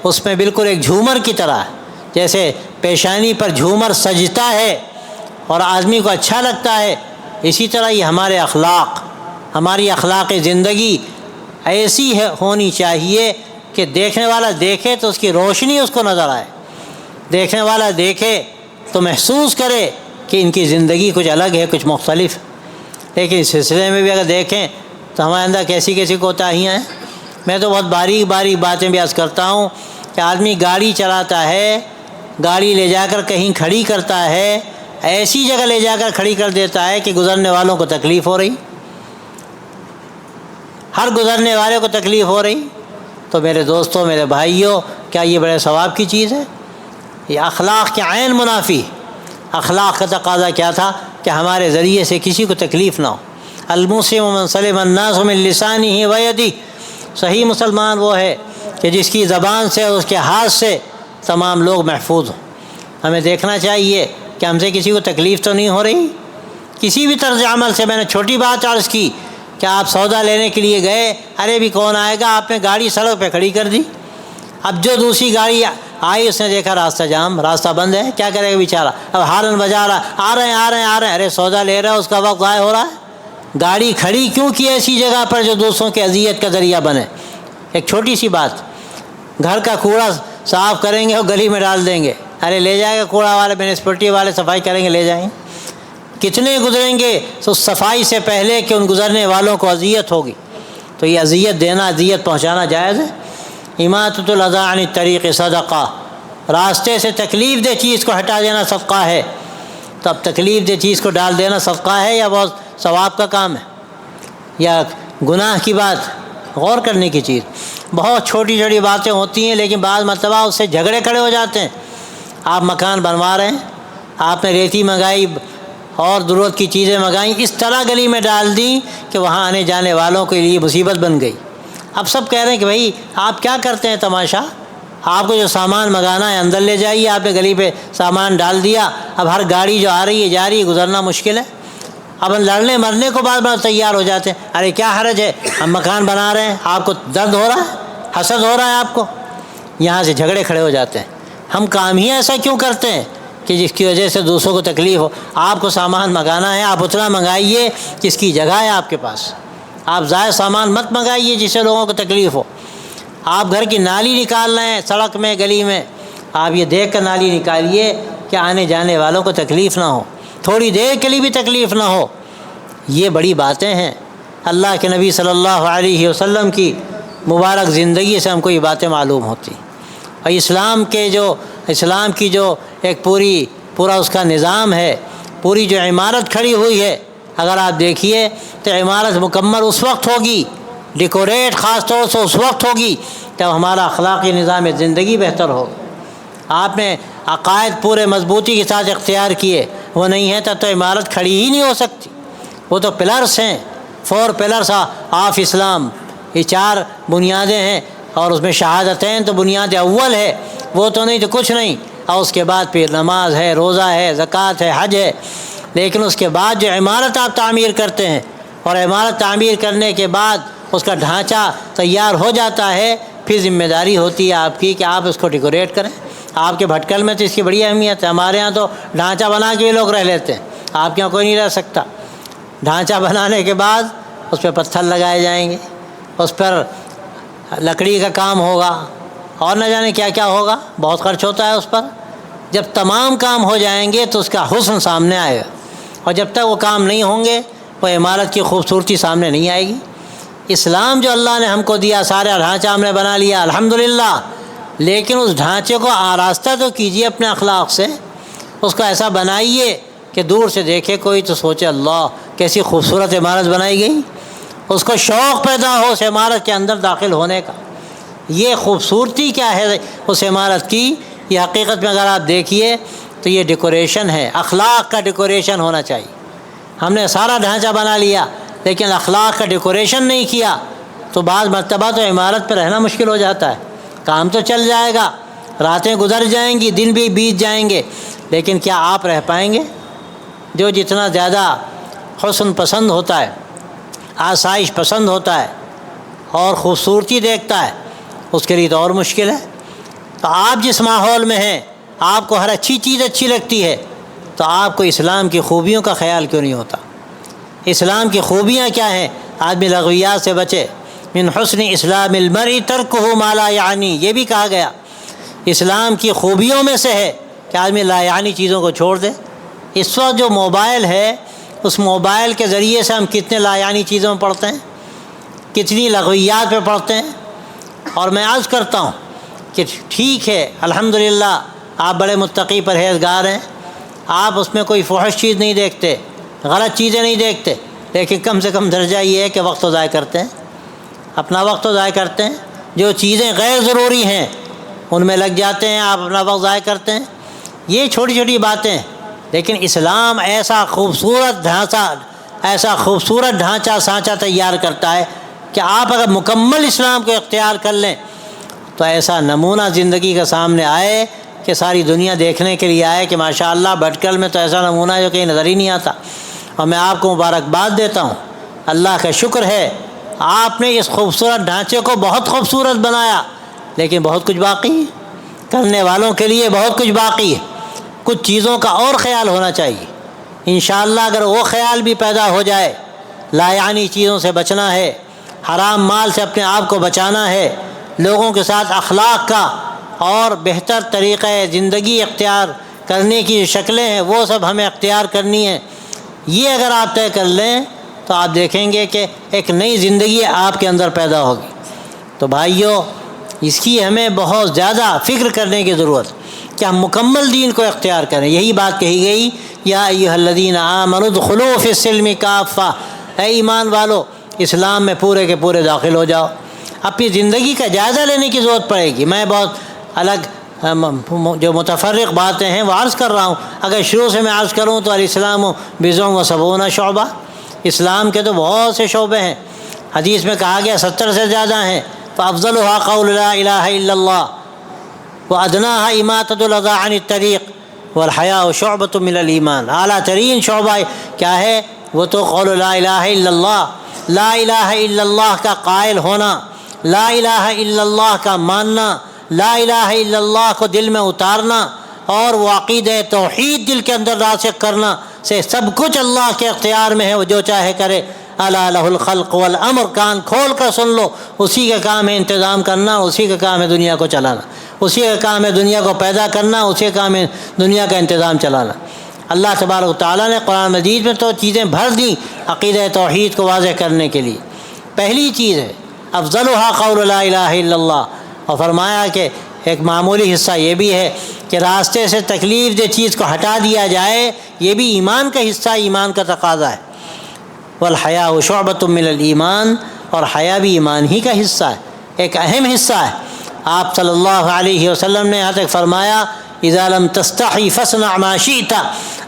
اس میں بالکل ایک جھومر کی طرح ہے۔ جیسے پیشانی پر جھومر سجتا ہے اور آدمی کو اچھا لگتا ہے، اسی طرح یہ ہماری اخلاقی زندگی ایسی ہونی چاہیے کہ دیکھنے والا دیکھے تو اس کی روشنی اس کو نظر آئے، دیکھنے والا دیکھے تو محسوس کرے کہ ان کی زندگی کچھ الگ ہے، کچھ مختلف۔ لیکن اس سلسلے میں بھی اگر دیکھیں تو ہمارے اندر کیسی کوتاہیاں ہیں۔ میں تو بہت باریک باتیں بھی عرض کرتا ہوں کہ آدمی گاڑی چلاتا ہے، گاڑی لے جا کر کہیں کھڑی کرتا ہے، ایسی جگہ لے جا کر کھڑی کر دیتا ہے کہ گزرنے والوں کو تکلیف ہو رہی، ہر گزرنے والے کو تکلیف ہو رہی۔ تو میرے دوستوں، میرے بھائیوں، کیا یہ بڑے ثواب کی چیز ہے؟ یہ اخلاق کے عین منافی۔ اخلاق کا تقاضا کیا تھا کہ ہمارے ذریعے سے کسی کو تکلیف نہ ہو۔ المسلم من سلم الناس من لسانہ ویدہ، صحیح مسلمان وہ ہے کہ جس کی زبان سے اور اس کے ہاتھ سے تمام لوگ محفوظ ہوں۔ ہمیں دیکھنا چاہیے کہ ہم سے کسی کو تکلیف تو نہیں ہو رہی کسی بھی طرز عمل سے۔ میں نے چھوٹی بات عرض کی کہ آپ سودا لینے کے لیے گئے، ارے بھی کون آئے گا، آپ نے گاڑی سڑک پہ کھڑی کر دی۔ اب جو دوسری گاڑی آئی اس نے دیکھا راستہ جام، راستہ بند ہے، کیا کرے گا بیچارہ؟ اب ہارن بجا رہا، آ رہے ہیں آ رہے ہیں آ رہے ہیں، ارے سودا لے رہا ہے، اس کا وقت ضائع ہو رہا ہے۔ گاڑی کھڑی کیوں کی ایسی جگہ پر جو دوسروں کی اذیت کا ذریعہ بنے؟ ایک چھوٹی سی بات، گھر کا کوڑا صاف کریں گے اور گلی میں ڈال دیں گے، ارے لے جائے گا کوڑا والے، میونسپلٹی والے صفائی کریں گے، لے جائیں گے۔ کتنے گزریں گے تو صفائی سے پہلے کہ ان گزرنے والوں کو اذیت ہوگی، تو یہ اذیت دینا، اذیت پہنچانا جائز ہے؟ اماطۃ الاذی عن الطریق صدقہ، راستے سے تکلیف دہ چیز کو ہٹا دینا صدقہ ہے۔ تو اب تکلیف دہ چیز کو ڈال دینا صدقہ ہے یا بہت ثواب کا کام ہے یا گناہ کی بات؟ غور کرنے کی چیز۔ بہت چھوٹی چھوٹی باتیں ہوتی ہیں لیکن بعض مرتبہ اس سے جھگڑے کھڑے ہو جاتے ہیں۔ آپ مکان بنوا رہے ہیں، آپ نے ریتی منگائی اور ضرورت کی چیزیں منگائیں، اس طرح گلی میں ڈال دیں کہ وہاں آنے جانے والوں کے لیے مصیبت بن گئی۔ اب سب کہہ رہے ہیں کہ بھائی آپ کیا کرتے ہیں تماشا، آپ کو جو سامان منگانا ہے اندر لے جائیے، آپ نے گلی پہ سامان ڈال دیا، اب ہر گاڑی جو آ رہی ہے جا رہی ہے، گزرنا مشکل ہے۔ اب لڑنے مرنے کو بعد بار تیار ہو جاتے ہیں، ارے کیا حرج ہے، ہم مکان بنا رہے ہیں، آپ کو درد ہو رہا ہے، حسد ہو رہا ہے آپ کو، یہاں سے جھگڑے کھڑے ہو جاتے ہیں۔ ہم کام ہی ایسا کیوں کرتے ہیں کہ جس کی وجہ سے دوسروں کو تکلیف ہو؟ آپ کو سامان منگانا ہے، آپ اتنا منگائیے جس کی جگہ ہے آپ کے پاس، آپ زائد سامان مت منگائیے جس سے لوگوں کو تکلیف ہو۔ آپ گھر کی نالی نکال رہے ہیں سڑک میں، گلی میں، آپ یہ دیکھ کر نالی نکالیے کہ آنے جانے والوں کو تکلیف نہ ہو، تھوڑی دیر کے لیے بھی تکلیف نہ ہو۔ یہ بڑی باتیں ہیں۔ اللہ کے نبی صلی اللہ علیہ وسلم کی مبارک زندگی سے ہم کو یہ باتیں معلوم ہوتی، اور اسلام کی جو ایک پورا اس کا نظام ہے، پوری جو عمارت کھڑی ہوئی ہے، اگر آپ دیکھیے تو عمارت مکمل اس وقت ہوگی، ڈیکوریٹ خاص طور سے اس وقت ہوگی جب ہمارا اخلاقی نظام زندگی بہتر ہو۔ آپ نے عقائد پورے مضبوطی کے ساتھ اختیار کیے، وہ نہیں ہے تو عمارت کھڑی ہی نہیں ہو سکتی۔ وہ تو پلرس ہیں، 4 پلرس آف اسلام، یہ 4 بنیادیں ہیں، اور اس میں شہادتین تو بنیاد اول ہے، وہ تو نہیں تو کچھ نہیں، اور اس کے بعد پھر نماز ہے، روزہ ہے، زکوٰۃ ہے، حج ہے۔ لیکن اس کے بعد جو عمارت آپ تعمیر کرتے ہیں، اور عمارت تعمیر کرنے کے بعد اس کا ڈھانچہ تیار ہو جاتا ہے، پھر ذمہ داری ہوتی ہے آپ کی کہ آپ اس کو ڈیکوریٹ کریں۔ آپ کے بھٹکل میں تو اس کی بڑی اہمیت ہے، ہمارے ہاں تو ڈھانچہ بنا کے لوگ رہ لیتے ہیں، آپ کے یہاں کوئی نہیں رہ سکتا۔ ڈھانچہ بنانے کے بعد اس پہ پتھر لگائے جائیں گے، اس پر لکڑی کا کام ہوگا، اور نہ جانے کیا کیا ہوگا، بہت خرچ ہوتا ہے اس پر۔ جب تمام کام ہو جائیں گے تو اس کا حسن سامنے آئے گا، اور جب تک وہ کام نہیں ہوں گے وہ عمارت کی خوبصورتی سامنے نہیں آئے گی۔ اسلام جو اللہ نے ہم کو دیا، سارا ڈھانچہ ہم نے بنا لیا الحمدللہ، لیکن اس ڈھانچے کو آراستہ تو کیجیے اپنے اخلاق سے، اس کو ایسا بنائیے کہ دور سے دیکھے کوئی تو سوچے اللہ کیسی خوبصورت عمارت بنائی گئی، اس کو شوق پیدا ہو اس عمارت کے اندر داخل ہونے کا۔ یہ خوبصورتی کیا ہے اس عمارت کی، یہ حقیقت میں اگر آپ دیکھیے تو یہ ڈیکوریشن ہے، اخلاق کا ڈیکوریشن ہونا چاہیے۔ ہم نے سارا ڈھانچہ بنا لیا لیکن اخلاق کا ڈیکوریشن نہیں کیا تو بعض مرتبہ تو عمارت پہ رہنا مشکل ہو جاتا ہے۔ کام تو چل جائے گا، راتیں گزر جائیں گی، دن بھی بیت جائیں گے، لیکن کیا آپ رہ پائیں گے؟ جو جتنا زیادہ حسن پسند ہوتا ہے، آسائش پسند ہوتا ہے اور خوبصورتی دیکھتا ہے، اس کے لیے تو اور مشکل ہے۔ تو آپ جس ماحول میں ہیں، آپ کو ہر اچھی چیز اچھی لگتی ہے، تو آپ کو اسلام کی خوبیوں کا خیال کیوں نہیں ہوتا؟ اسلام کی خوبیاں کیا ہیں؟ آدمی لغویات سے بچے۔ من حسن اسلام المرء ترکہ ما لا یعنی، یہ بھی کہا گیا اسلام کی خوبیوں میں سے ہے کہ آدمی لا یعنی چیزوں کو چھوڑ دے۔ اس وقت جو موبائل ہے، اس موبائل کے ذریعے سے ہم کتنے لا یعنی چیزوں میں پڑھتے ہیں، کتنی لغویات پہ پڑھتے ہیں۔ اور میں عرض کرتا ہوں کہ ٹھیک ہے الحمدللہ آپ بڑے متقی پرہیزگار ہیں، آپ اس میں کوئی فحش چیز نہیں دیکھتے، غلط چیزیں نہیں دیکھتے، لیکن کم سے کم درجہ یہ ہے کہ وقت ضائع کرتے ہیں، اپنا وقت ضائع کرتے ہیں، جو چیزیں غیر ضروری ہیں ان میں لگ جاتے ہیں، آپ اپنا وقت ضائع کرتے ہیں۔ یہ چھوٹی چھوٹی باتیں، لیکن اسلام ایسا خوبصورت ڈھانچہ سانچہ تیار کرتا ہے کہ آپ اگر مکمل اسلام کو اختیار کر لیں تو ایسا نمونہ زندگی کا سامنے آئے کہ ساری دنیا دیکھنے کے لیے آئے کہ ماشاءاللہ بھٹکل میں تو ایسا نمونہ ہے جو کہیں نظر ہی نہیں آتا۔ اور میں آپ کو مبارکباد دیتا ہوں، اللہ کا شکر ہے آپ نے اس خوبصورت ڈھانچے کو بہت خوبصورت بنایا، لیکن بہت کچھ باقی ہے، کرنے والوں کے لیے بہت کچھ باقی ہے۔ کچھ چیزوں کا اور خیال ہونا چاہیے، انشاءاللہ اگر وہ خیال بھی پیدا ہو جائے، لا یعنی چیزوں سے بچنا ہے، حرام مال سے اپنے آپ کو بچانا ہے، لوگوں کے ساتھ اخلاق کا اور بہتر طریقہ زندگی اختیار کرنے کی شکلیں ہیں وہ سب ہمیں اختیار کرنی ہیں، یہ اگر آپ طے کر لیں تو آپ دیکھیں گے کہ ایک نئی زندگی آپ کے اندر پیدا ہوگی۔ تو بھائیوں، اس کی ہمیں بہت زیادہ فکر کرنے کی ضرورت کہ ہم مکمل دین کو اختیار کریں۔ یہی بات کہی گئی، یا ایھا الذین آمنوا ادخلوا فی السلم کافہ، اے ایمان والو اسلام میں پورے کے پورے داخل ہو جاؤ۔ اپنی زندگی کا جائزہ لینے کی ضرورت پڑے گی۔ میں بہت الگ جو متفرق باتیں ہیں وہ عرض کر رہا ہوں، اگر شروع سے میں عرض کروں تو الاسلام بضع و سبعون شعبہ، اسلام کے تو بہت سے شعبے ہیں، حدیث میں کہا گیا 70 سے زیادہ ہیں۔ فافضلها قول لا الہ الا اللہ وادناها اماطۃ الاذى عن الطریق والحیاء شعبۃ من الایمان۔ اعلیٰ ترین شعبہ کیا ہے؟ وہ تو قول لا الہ الا اللہ، لا الہ الا اللہ کا قائل ہونا، لا الہ الا اللہ کا ماننا، لا الہ الا اللہ کو دل میں اتارنا اور وہ عقیدہ توحید دل کے اندر راسخ کرنا سے سب کچھ اللہ کے اختیار میں ہے، وہ جو چاہے کرے۔ الا لہ الخلق والامر، کان کھول کر سن لو، اسی کا کام ہے انتظام کرنا، اسی کا کام ہے دنیا کو چلانا، اسی کا کام ہے دنیا کو پیدا کرنا، اسی کا کام ہے دنیا کا انتظام چلانا۔ اللہ تبارک و تعالیٰ نے قرآن مجید میں تو چیزیں بھر دیں عقیدہ توحید کو واضح کرنے کے لیے۔ پہلی چیز ہے افضلها قول لا الہ الا اللہ، اور فرمایا کہ ایک معمولی حصہ یہ بھی ہے کہ راستے سے تکلیف دہ چیز کو ہٹا دیا جائے، یہ بھی ایمان کا حصہ، ایمان کا تقاضا ہے۔ والحیاء شعبۃ من الایمان، اور حیا بھی ایمان ہی کا حصہ ہے، ایک اہم حصہ ہے۔ آپ صلی اللہ علیہ وسلم نے یہاں تک فرمایا اذا لم تستحی فاصنع ما شئت،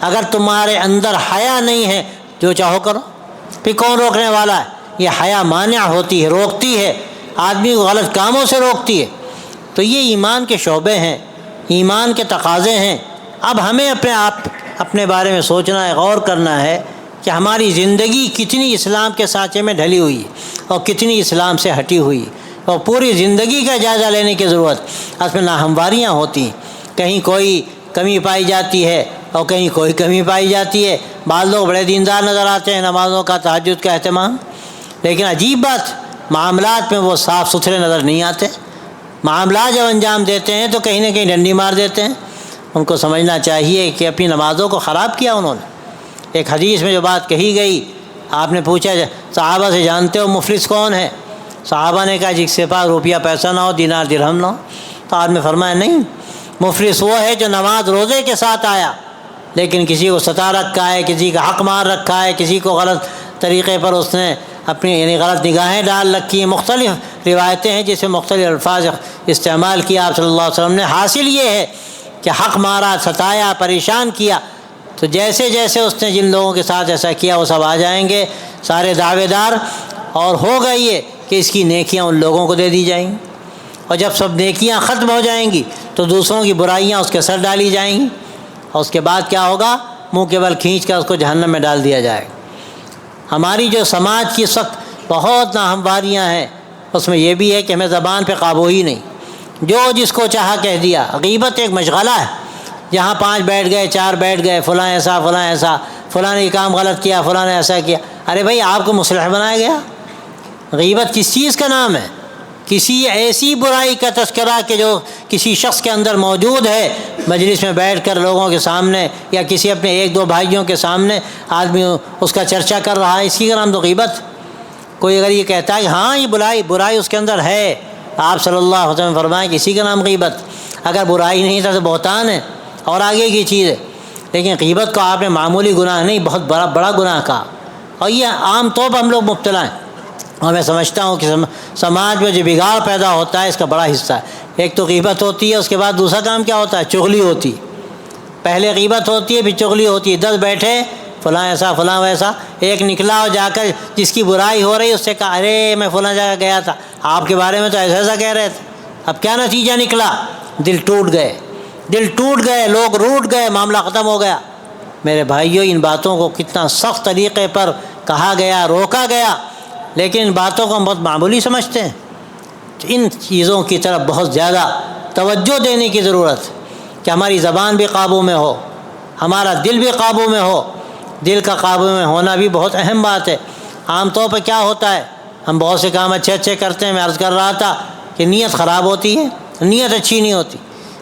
اگر تمہارے اندر حیا نہیں ہے جو چاہو کرو، پھر کون روکنے والا ہے؟ یہ حیا مانع ہوتی ہے، روکتی ہے، آدمی کو غلط کاموں سے روکتی ہے۔ تو یہ ایمان کے شعبے ہیں، ایمان کے تقاضے ہیں۔ اب ہمیں اپنے بارے میں سوچنا ہے، غور کرنا ہے کہ ہماری زندگی کتنی اسلام کے سانچے میں ڈھلی ہوئی ہے اور کتنی اسلام سے ہٹی ہوئی ہے، اور پوری زندگی کا جائزہ لینے کی ضرورت۔ اس میں ناہمواریاں ہوتی ہیں، کہیں کوئی کمی پائی جاتی ہے اور کہیں کوئی کمی پائی جاتی ہے۔ بعض لوگ بڑے دیندار نظر آتے ہیں، نمازوں کا تہجد کا اہتمام، لیکن عجیب بات معاملات میں وہ صاف ستھرے نظر نہیں آتے۔ معاملات جب انجام دیتے ہیں تو کہیں نہ کہیں ڈنڈی مار دیتے ہیں۔ ان کو سمجھنا چاہیے کہ اپنی نمازوں کو خراب کیا انہوں نے۔ ایک حدیث میں جو بات کہی گئی، آپ نے پوچھا صحابہ سے جانتے ہو مفلس کون ہے؟ صحابہ نے کہا جس کے پاس روپیہ پیسہ نہ ہو، دینار درہم نہ ہو۔ تو آپ نے فرمایا نہیں، مفلس وہ ہے جو نماز روزے کے ساتھ آیا لیکن کسی کو ستا رکھا ہے، کسی کا حق مار رکھا ہے، کسی کو غلط طریقے پر اس نے اپنی غلط نگاہیں ڈال رکھی ہیں۔ مختلف روایتیں ہیں جس میں مختلف الفاظ استعمال کیا آپ صلی اللہ علیہ وسلم نے۔ حاصل یہ ہے کہ حق مارا، ستایا، پریشان کیا، تو جیسے جیسے اس نے جن لوگوں کے ساتھ ایسا کیا وہ سب آ جائیں گے سارے دعوے دار، اور ہوگا یہ کہ اس کی نیکیاں ان لوگوں کو دے دی جائیں گی، اور جب سب نیکیاں ختم ہو جائیں گی تو دوسروں کی برائیاں اس کے سر ڈالی جائیں گی، اور اس کے بعد کیا ہوگا؟ منہ کے بل کھینچ کر اس کو جہنم میں ڈال دیا جائے گا۔ ہماری جو سماج کی سخت بہت ناہمواریاں ہیں، اس میں یہ بھی ہے کہ ہمیں زبان پہ قابو ہی نہیں، جو جس کو چاہا کہہ دیا۔ غیبت ایک مشغلہ ہے، جہاں 5 بیٹھ گئے، 4 بیٹھ گئے، فلاں ایسا، فلاں ایسا، فلاں نے یہ کام غلط کیا، فلاں نے ایسا کیا۔ ارے بھائی، آپ کو مصلح بنایا گیا؟ غیبت کس چیز کا نام ہے؟ کسی ایسی برائی کا تذکرہ کہ جو کسی شخص کے اندر موجود ہے، مجلس میں بیٹھ کر لوگوں کے سامنے یا کسی اپنے 1-2 بھائیوں کے سامنے آدمی اس کا چرچا کر رہا ہے، اسی کا نام تو غیبت۔ کوئی اگر یہ کہتا ہے کہ ہاں یہ برائی اس کے اندر ہے، آپ صلی اللہ علیہ وسلم فرمائیں کہ اسی کا نام غیبت۔ اگر برائی نہیں تھا تو بہتان ہے، اور آگے کی چیز ہے لیکن غیبت کو آپ نے معمولی گناہ نہیں بہت بڑا گناہ کہا، اور یہ عام طور پر ہم لوگ مبتلا ہیں۔ اور میں سمجھتا ہوں کہ سماج میں جو بگاڑ پیدا ہوتا ہے اس کا بڑا حصہ ہے۔ ایک تو غیبت ہوتی ہے، اس کے بعد دوسرا کام کیا ہوتا ہے؟ چغلی ہوتی ہے۔ پہلے غیبت ہوتی ہے، پھر چغلی ہوتی ہے۔ 10 بیٹھے، فلاں ایسا فلاں ویسا، ایک نکلا اور جا کر جس کی برائی ہو رہی اس سے کہا ارے میں فلاں جگہ گیا تھا، آپ کے بارے میں تو ایسا ایسا کہہ رہے تھے۔ اب کیا نتیجہ نکلا؟ دل ٹوٹ گئے، لوگ روٹ گئے، معاملہ ختم ہو گیا۔ میرے بھائیوں، ان باتوں کو کتنا سخت طریقے پر کہا گیا، روکا گیا، لیکن ان باتوں کو ہم بہت معمولی سمجھتے ہیں۔ ان چیزوں کی طرف بہت زیادہ توجہ دینے کی ضرورت ہے کہ ہماری زبان بھی قابو میں ہو، ہمارا دل بھی قابو میں ہو۔ دل کا قابو میں ہونا بھی بہت اہم بات ہے۔ عام طور پر کیا ہوتا ہے، ہم بہت سے کام اچھے کرتے ہیں۔ میں عرض کر رہا تھا کہ نیت خراب ہوتی ہے، نیت اچھی نہیں ہوتی۔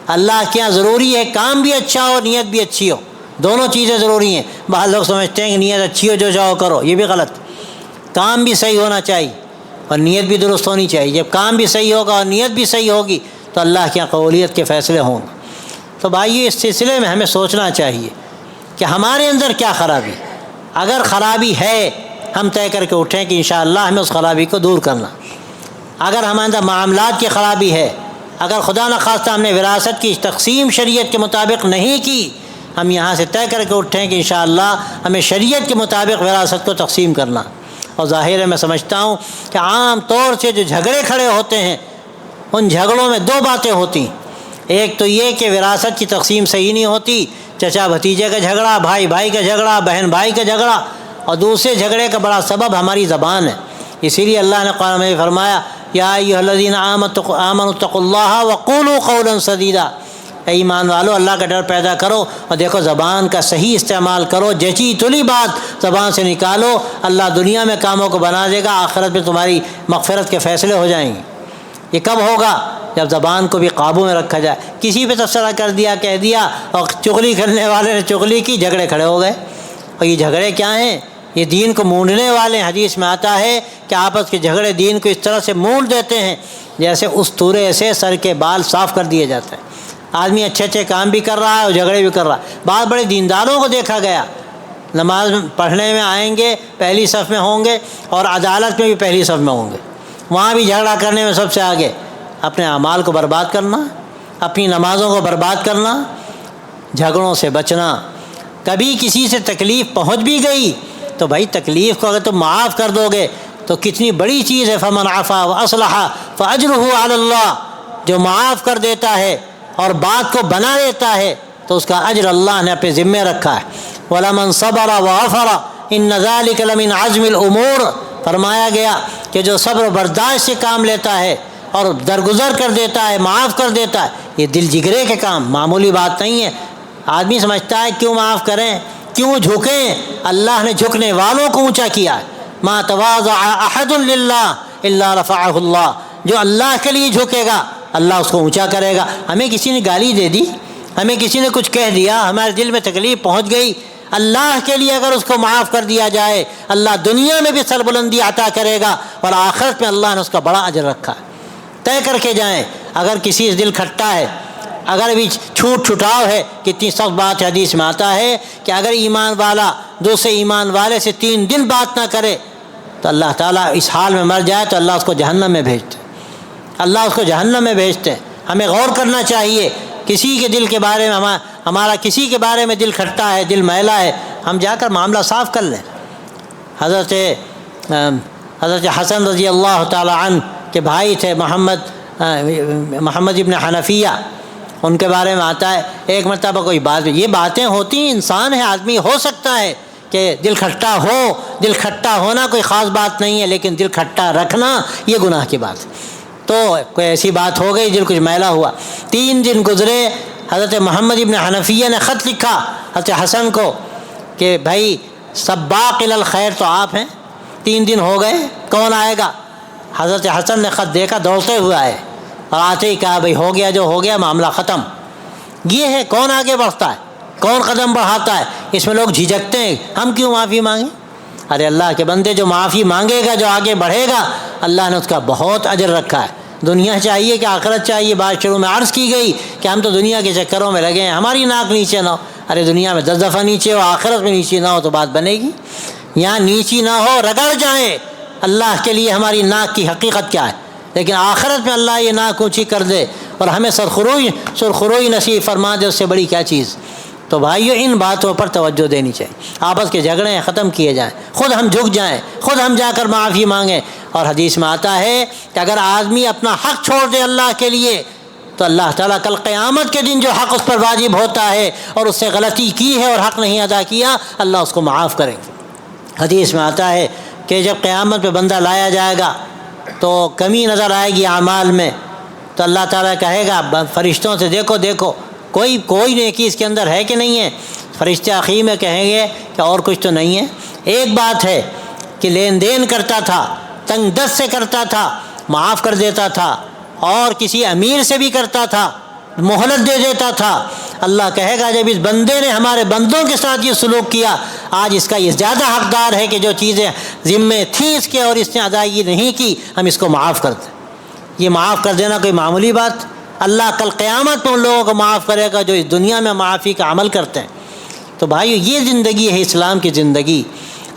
اللہ کے یہاں ضروری ہے کام بھی اچھا ہو، نیت بھی اچھی ہو، دونوں چیزیں ضروری ہیں۔ بعض لوگ سمجھتے ہیں کہ نیت اچھی ہو جو چاہو کرو، یہ بھی غلط۔ کام بھی صحیح ہونا چاہیے اور نیت بھی درست ہونی چاہیے۔ جب کام بھی صحیح ہوگا اور نیت بھی صحیح ہوگی تو اللہ کے یہاں قبولیت کے فیصلے ہوں گے۔ تو بھائی اس سلسلے میں ہمیں سوچنا چاہیے کہ ہمارے اندر کیا خرابی، اگر خرابی ہے ہم طے کر کے اٹھیں کہ انشاءاللہ ہمیں اس خرابی کو دور کرنا۔ اگر ہمارے اندر معاملات کی خرابی ہے، اگر خدا نخواستہ ہم نے وراثت کی تقسیم شریعت کے مطابق نہیں کی، ہم یہاں سے طے کر کے اٹھیں کہ انشاءاللہ ہمیں شریعت کے مطابق وراثت کو تقسیم کرنا۔ اور ظاہر ہے میں سمجھتا ہوں کہ عام طور سے جو جھگڑے کھڑے ہوتے ہیں ان جھگڑوں میں 2 باتیں ہوتی ہیں۔ ایک تو یہ کہ وراثت کی تقسیم صحیح نہیں ہوتی، چچا بھتیجے کا جھگڑا، بھائی بھائی کا جھگڑا، بہن بھائی کا جھگڑا، اور دوسرے جھگڑے کا بڑا سبب ہماری زبان ہے۔ اسی لیے اللہ نے قرآن میں فرمایا یا ایھا الذین آمنوا اتقوا اللہ وقولوا قولا سدیدا، اے ایمان والو اللہ کا ڈر پیدا کرو اور دیکھو زبان کا صحیح استعمال کرو، جچی تلی بات زبان سے نکالو، اللہ دنیا میں کاموں کو بنا دے گا، آخرت میں تمہاری مغفرت کے فیصلے ہو جائیں گے۔ یہ کب ہوگا؟ جب زبان کو بھی قابو میں رکھا جائے۔ کسی پہ تبصرہ کر دیا، کہہ دیا، اور چغلی کرنے والے نے چغلی کی، جھگڑے کھڑے ہو گئے۔ اور یہ جھگڑے کیا ہیں؟ یہ دین کو مونڈنے والے ہیں۔ حدیث میں آتا ہے کہ آپس کے جھگڑے دین کو اس طرح سے مونڈ دیتے ہیں جیسے استورے سے سر کے بال صاف کر دیے جاتے ہیں۔ آدمی اچھے کام بھی کر رہا ہے اور جھگڑے بھی کر رہا ہے۔ بعض بڑے دینداروں کو دیکھا گیا، نماز پڑھنے میں آئیں گے پہلی صف میں ہوں گے اور عدالت میں بھی پہلی صف میں ہوں گے، وہاں بھی جھگڑا کرنے میں سب سے آگے۔ اپنے اعمال کو برباد کرنا، اپنی نمازوں کو برباد کرنا، جھگڑوں سے بچنا۔ کبھی کسی سے تکلیف پہنچ بھی گئی تو بھائی تکلیف کو اگر تم معاف کر دو گے تو کتنی بڑی چیز ہے۔ فمن عفا واصلح فاجرہ علی اللہ، جو معاف کر دیتا ہے اور بات کو بنا دیتا ہے تو اس کا اجر اللہ نے اپنے ذمے رکھا ہے۔ وَلَمَنْ صَبَرَ وَغَفَرَ إِنَّ ذَلِكَ لَمِنْ عَزْمِ الْأُمُورِ، فرمایا گیا کہ جو صبر و برداشت سے کام لیتا ہے اور درگزر کر دیتا ہے، معاف کر دیتا ہے، یہ دل جگرے کے کام، معمولی بات نہیں ہے۔ آدمی سمجھتا ہے کیوں معاف کریں، کیوں جھکیں؟ اللہ نے جھکنے والوں کو اونچا کیا ہے۔ مَا تَوَاضَعَ أَحَدٌ لِلَّهِ إِلَّا رَفَعَهُ اللَّهُ، جو اللہ کے لیے جھکے گا اللہ اس کو اونچا کرے گا۔ ہمیں کسی نے گالی دے دی، ہمیں کسی نے کچھ کہہ دیا، ہمارے دل میں تکلیف پہنچ گئی، اللہ کے لیے اگر اس کو معاف کر دیا جائے اللہ دنیا میں بھی سربلندی عطا کرے گا اور آخرت میں اللہ نے اس کا بڑا اجر رکھا ہے۔ طے کر کے جائیں۔ اگر کسی سے دل کھٹا ہے، اگر بھی چھوٹ چھٹاؤ ہے، کتنی سخت بات حدیث میں آتا ہے کہ اگر ایمان والا دوسرے ایمان والے سے 3 دن بات نہ کرے تو اللہ تعالیٰ اس حال میں مر جائے تو اللہ اس کو جہنم میں بھیجتے، اللہ اس کو جہنم میں بھیجتے ہیں۔ ہمیں غور کرنا چاہیے، کسی کے دل کے بارے میں ہمارا کسی کے بارے میں دل کھٹا ہے، دل میلا ہے، ہم جا کر معاملہ صاف کر لیں۔ حضرت حسن رضی اللہ تعالی عنہ کے بھائی تھے محمد ابن حنفیہ، ان کے بارے میں آتا ہے ایک مرتبہ کوئی بات، یہ باتیں ہوتی ہیں، انسان ہے، آدمی ہو سکتا ہے کہ دل کھٹا ہو، دل کھٹا ہونا کوئی خاص بات نہیں ہے، لیکن دل کھٹا رکھنا یہ گناہ کی بات ہے۔ تو کوئی ایسی بات ہو گئی، دل کچھ میلا ہوا، 3 دن گزرے، حضرت محمد ابن حنفیہ نے خط لکھا حضرت حسن کو کہ بھائی سباق الی الخیر تو آپ ہیں، 3 دن ہو گئے، کون آئے گا؟ حضرت حسن نے خط دیکھا، دوڑتے ہوئے آئے اور آتے ہی کہا بھائی ہو گیا جو ہو گیا، معاملہ ختم۔ یہ ہے کون آگے بڑھتا ہے، کون قدم بڑھاتا ہے، اس میں لوگ جھجکتے ہیں، ہم کیوں معافی مانگیں؟ ارے اللہ کے بندے، جو معافی مانگے گا، جو آگے بڑھے گا، اللہ نے اس کا بہت اجر رکھا ہے۔ دنیا چاہیے کہ آخرت چاہیے؟ بات شروع میں عرض کی گئی کہ ہم تو دنیا کے چکروں میں لگے ہیں، ہماری ناک نیچے نہ ہو، ارے دنیا میں 10 دفعہ نیچے ہو، آخرت میں نیچے نہ ہو تو بات بنے گی؟ یہاں نیچی نہ ہو، رگڑ جائیں اللہ کے لیے ہماری ناک کی حقیقت کیا ہے، لیکن آخرت میں اللہ یہ ناک اونچی کر دے اور ہمیں سرخروئی نصیب فرما دے، اس سے بڑی کیا چیز؟ تو بھائیو ان باتوں پر توجہ دینی چاہیے، آپس کے جھگڑے ختم کیے جائیں، خود ہم جھک جائیں، خود ہم جا کر معافی مانگیں۔ اور حدیث میں آتا ہے کہ اگر آدمی اپنا حق چھوڑ دے اللہ کے لیے تو اللہ تعالیٰ کل قیامت کے دن جو حق اس پر واجب ہوتا ہے اور اس سے غلطی کی ہے اور حق نہیں ادا کیا، اللہ اس کو معاف کرے گا۔ حدیث میں آتا ہے کہ جب قیامت پہ بندہ لایا جائے گا تو کمی نظر آئے گی اعمال میں، تو اللہ تعالیٰ کہے گا فرشتوں سے دیکھو کوئی نیکی اس کے اندر ہے کہ نہیں ہے؟ فرشتے آخر میں کہیں گے کہ اور کچھ تو نہیں ہے، ایک بات ہے کہ لین دین کرتا تھا، تنگ دست سے کرتا تھا، معاف کر دیتا تھا، اور کسی امیر سے بھی کرتا تھا، مہلت دے دیتا تھا۔ اللہ کہے گا جب اس بندے نے ہمارے بندوں کے ساتھ یہ سلوک کیا، آج اس کا یہ زیادہ حقدار ہے کہ جو چیزیں ذمے تھیں اس کے اور اس نے ادائیگی نہیں کی، ہم اس کو معاف کر دیں۔ یہ معاف کر دینا کوئی معمولی بات؟ اللہ کل قیامت میں ان لوگوں کو معاف کرے گا جو اس دنیا میں معافی کا عمل کرتے ہیں۔ تو بھائیو یہ زندگی ہے اسلام کی زندگی،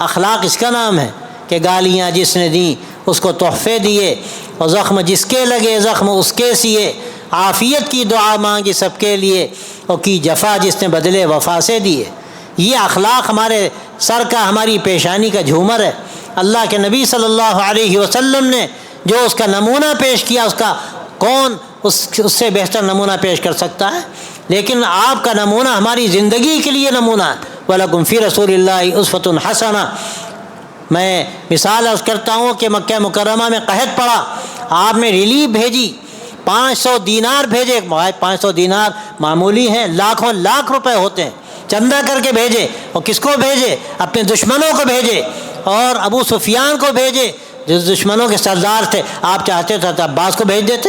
اخلاق اس کا نام ہے کہ گالیاں جس نے دیں اس کو تحفے دیے، اور زخم جس کے لگے زخم اس کے سیے، عافیت کی دعا مانگی سب کے لیے، اور کی جفا جس نے بدلے وفا سے دیے۔ یہ اخلاق ہمارے سر کا، ہماری پیشانی کا جھومر ہے۔ اللہ کے نبی صلی اللہ علیہ وسلم نے جو اس کا نمونہ پیش کیا، اس کا کون اس سے بہتر نمونہ پیش کر سکتا ہے؟ لیکن آپ کا نمونہ ہماری زندگی کے لیے نمونہ ہے۔ وَلَكُمْ فِي رَسُولِ اللَّهِ أُسْوَةٌ حَسَنَةٌ۔ میں مثال عرض کرتا ہوں کہ مکہ مکرمہ میں قحط پڑا، آپ نے ریلیف بھیجی، 500 دینار بھیجے۔ 500 دینار معمولی ہیں، لاکھوں لاکھ روپے ہوتے ہیں، چندہ کر کے بھیجے۔ اور کس کو بھیجے؟ اپنے دشمنوں کو بھیجے، اور ابو سفیان کو بھیجے جو دشمنوں کے سردار تھے۔ آپ چاہتے تھے تو عباس کو بھیج دیتے،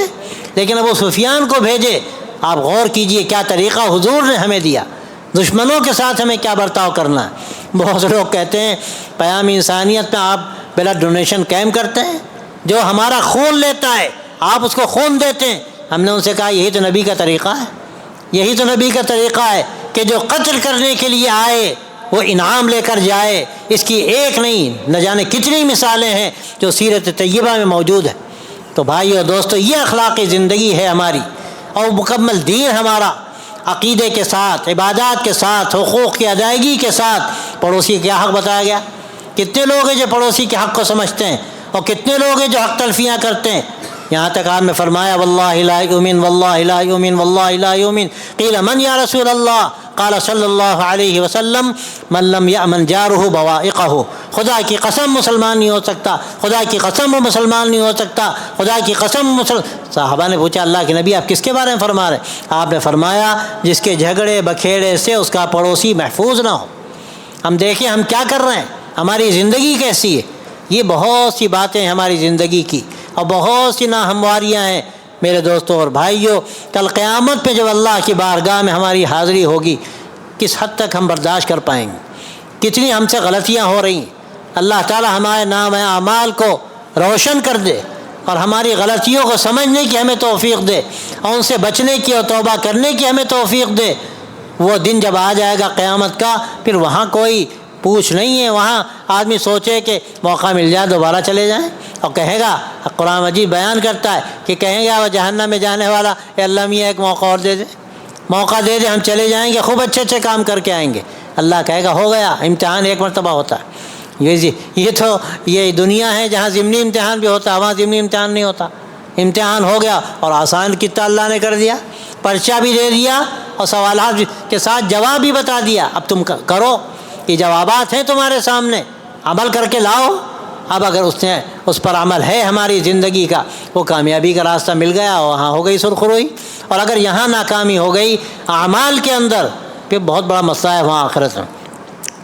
لیکن ابو سفیان کو بھیجے۔ آپ غور کیجئے کیا طریقہ حضور نے ہمیں دیا، دشمنوں کے ساتھ ہمیں کیا برتاؤ کرنا ہے۔ بہت سے لوگ کہتے ہیں پیام انسانیت میں آپ بلڈ ڈونیشن کیمپ کرتے ہیں، جو ہمارا خون لیتا ہے آپ اس کو خون دیتے ہیں۔ ہم نے ان سے کہا یہی تو نبی کا طریقہ ہے، یہی تو نبی کا طریقہ ہے کہ جو قتل کرنے کے لیے آئے وہ انعام لے کر جائے۔ اس کی ایک نہیں نہ جانے کتنی مثالیں ہیں جو سیرت طیبہ میں موجود ہے۔ تو بھائیو دوستو یہ اخلاقی زندگی ہے ہماری، اور مکمل دین ہمارا عقیدے کے ساتھ، عبادات کے ساتھ، حقوق کی ادائیگی کے ساتھ۔ پڑوسی کیا حق بتایا گیا؟ کتنے لوگ ہیں جو پڑوسی کے حق کو سمجھتے ہیں، اور کتنے لوگ ہیں جو حق تلفیاں کرتے ہیں؟ یہاں تک آپ نے فرمایا واللہ لا یؤمن واللہ لا یؤمن واللہ لا یؤمن، قیل من یا رسول اللہ؟ قال صلی اللہ علیہ وسلم من لم یأمن جارہ بوائقہ۔ خدا کی قسم مسلمان نہیں ہو سکتا، خدا کی قسم وہ مسلمان نہیں ہو سکتا، خدا کی قسم صحابہ نے پوچھا اللہ کے نبی آپ کس کے بارے میں فرما رہے ہیں؟ آپ نے فرمایا جس کے جھگڑے بکھیڑے سے اس کا پڑوسی محفوظ نہ ہو۔ ہم دیکھیں ہم کیا کر رہے ہیں، ہماری زندگی کیسی ہے۔ یہ بہت سی باتیں ہماری زندگی کی، اور بہت سی ناہمواریاں ہیں میرے دوستوں اور بھائیوں۔ کل قیامت پہ جب اللہ کی بارگاہ میں ہماری حاضری ہوگی، کس حد تک ہم برداشت کر پائیں گے؟ کتنی ہم سے غلطیاں ہو رہی ہیں۔ اللہ تعالی ہمارے نام اعمال کو روشن کر دے، اور ہماری غلطیوں کو سمجھنے کی ہمیں توفیق دے، اور ان سے بچنے کی اور توبہ کرنے کی ہمیں توفیق دے۔ وہ دن جب آ جائے گا قیامت کا، پھر وہاں کوئی پوچھ نہیں ہے، وہاں آدمی سوچے کہ موقع مل جائے دوبارہ چلے جائیں، اور کہے گا قرآن مجید بیان کرتا ہے کہ کہیں گا وہ جہنم میں جانے والا اے اللہ میاں ایک موقع اور دے دے، موقع دے دے، ہم چلے جائیں گے، خوب اچھے اچھے کام کر کے آئیں گے۔ اللہ کہے گا ہو گیا، امتحان ایک مرتبہ ہوتا ہے۔ یہ تو یہ دنیا ہے جہاں ضمنی امتحان بھی ہوتا ہے، وہاں ضمنی امتحان نہیں ہوتا۔ امتحان ہو گیا اور آسان کتنا اللہ نے کر دیا، پرچہ بھی دے دیا اور سوالات کے ساتھ جواب بھی بتا دیا۔ اب تم کرو، یہ جوابات ہیں تمہارے سامنے، عمل کر کے لاؤ۔ اب اگر اس پر عمل ہے ہماری زندگی کا، وہ کامیابی کا راستہ مل گیا، وہاں ہو گئی سرخروئی۔ اور اگر یہاں ناکامی ہو گئی اعمال کے اندر، پھر بہت بڑا مسئلہ ہے وہاں آخرت میں۔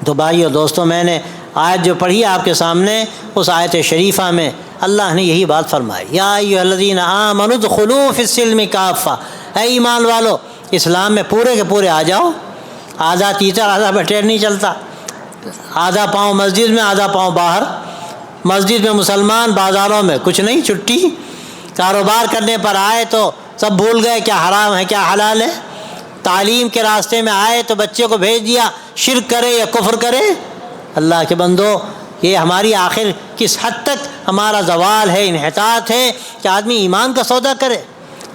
تو بھائیو دوستوں، میں نے آیت جو پڑھی آپ کے سامنے، اس آیت شریفہ میں اللہ نے یہی بات فرمائی، یا ایھا الذین آمنوا ادخلوا فی السلم کافہ، اے ایمان والو اسلام میں پورے کے پورے آ جاؤ۔ آدھا تیتر آدھا بٹیر نہیں چلتا، آدھا پاؤں مسجد میں آدھا پاؤں باہر، مسجد میں مسلمان، بازاروں میں کچھ نہیں، چھٹی۔ کاروبار کرنے پر آئے تو سب بھول گئے کیا حرام ہے کیا حلال ہے۔ تعلیم کے راستے میں آئے تو بچے کو بھیج دیا شرک کرے یا کفر کرے؟ اللہ کے بندو، یہ ہماری آخر کس حد تک ہمارا زوال ہے، انحطاط ہے کہ آدمی ایمان کا سودا کرے۔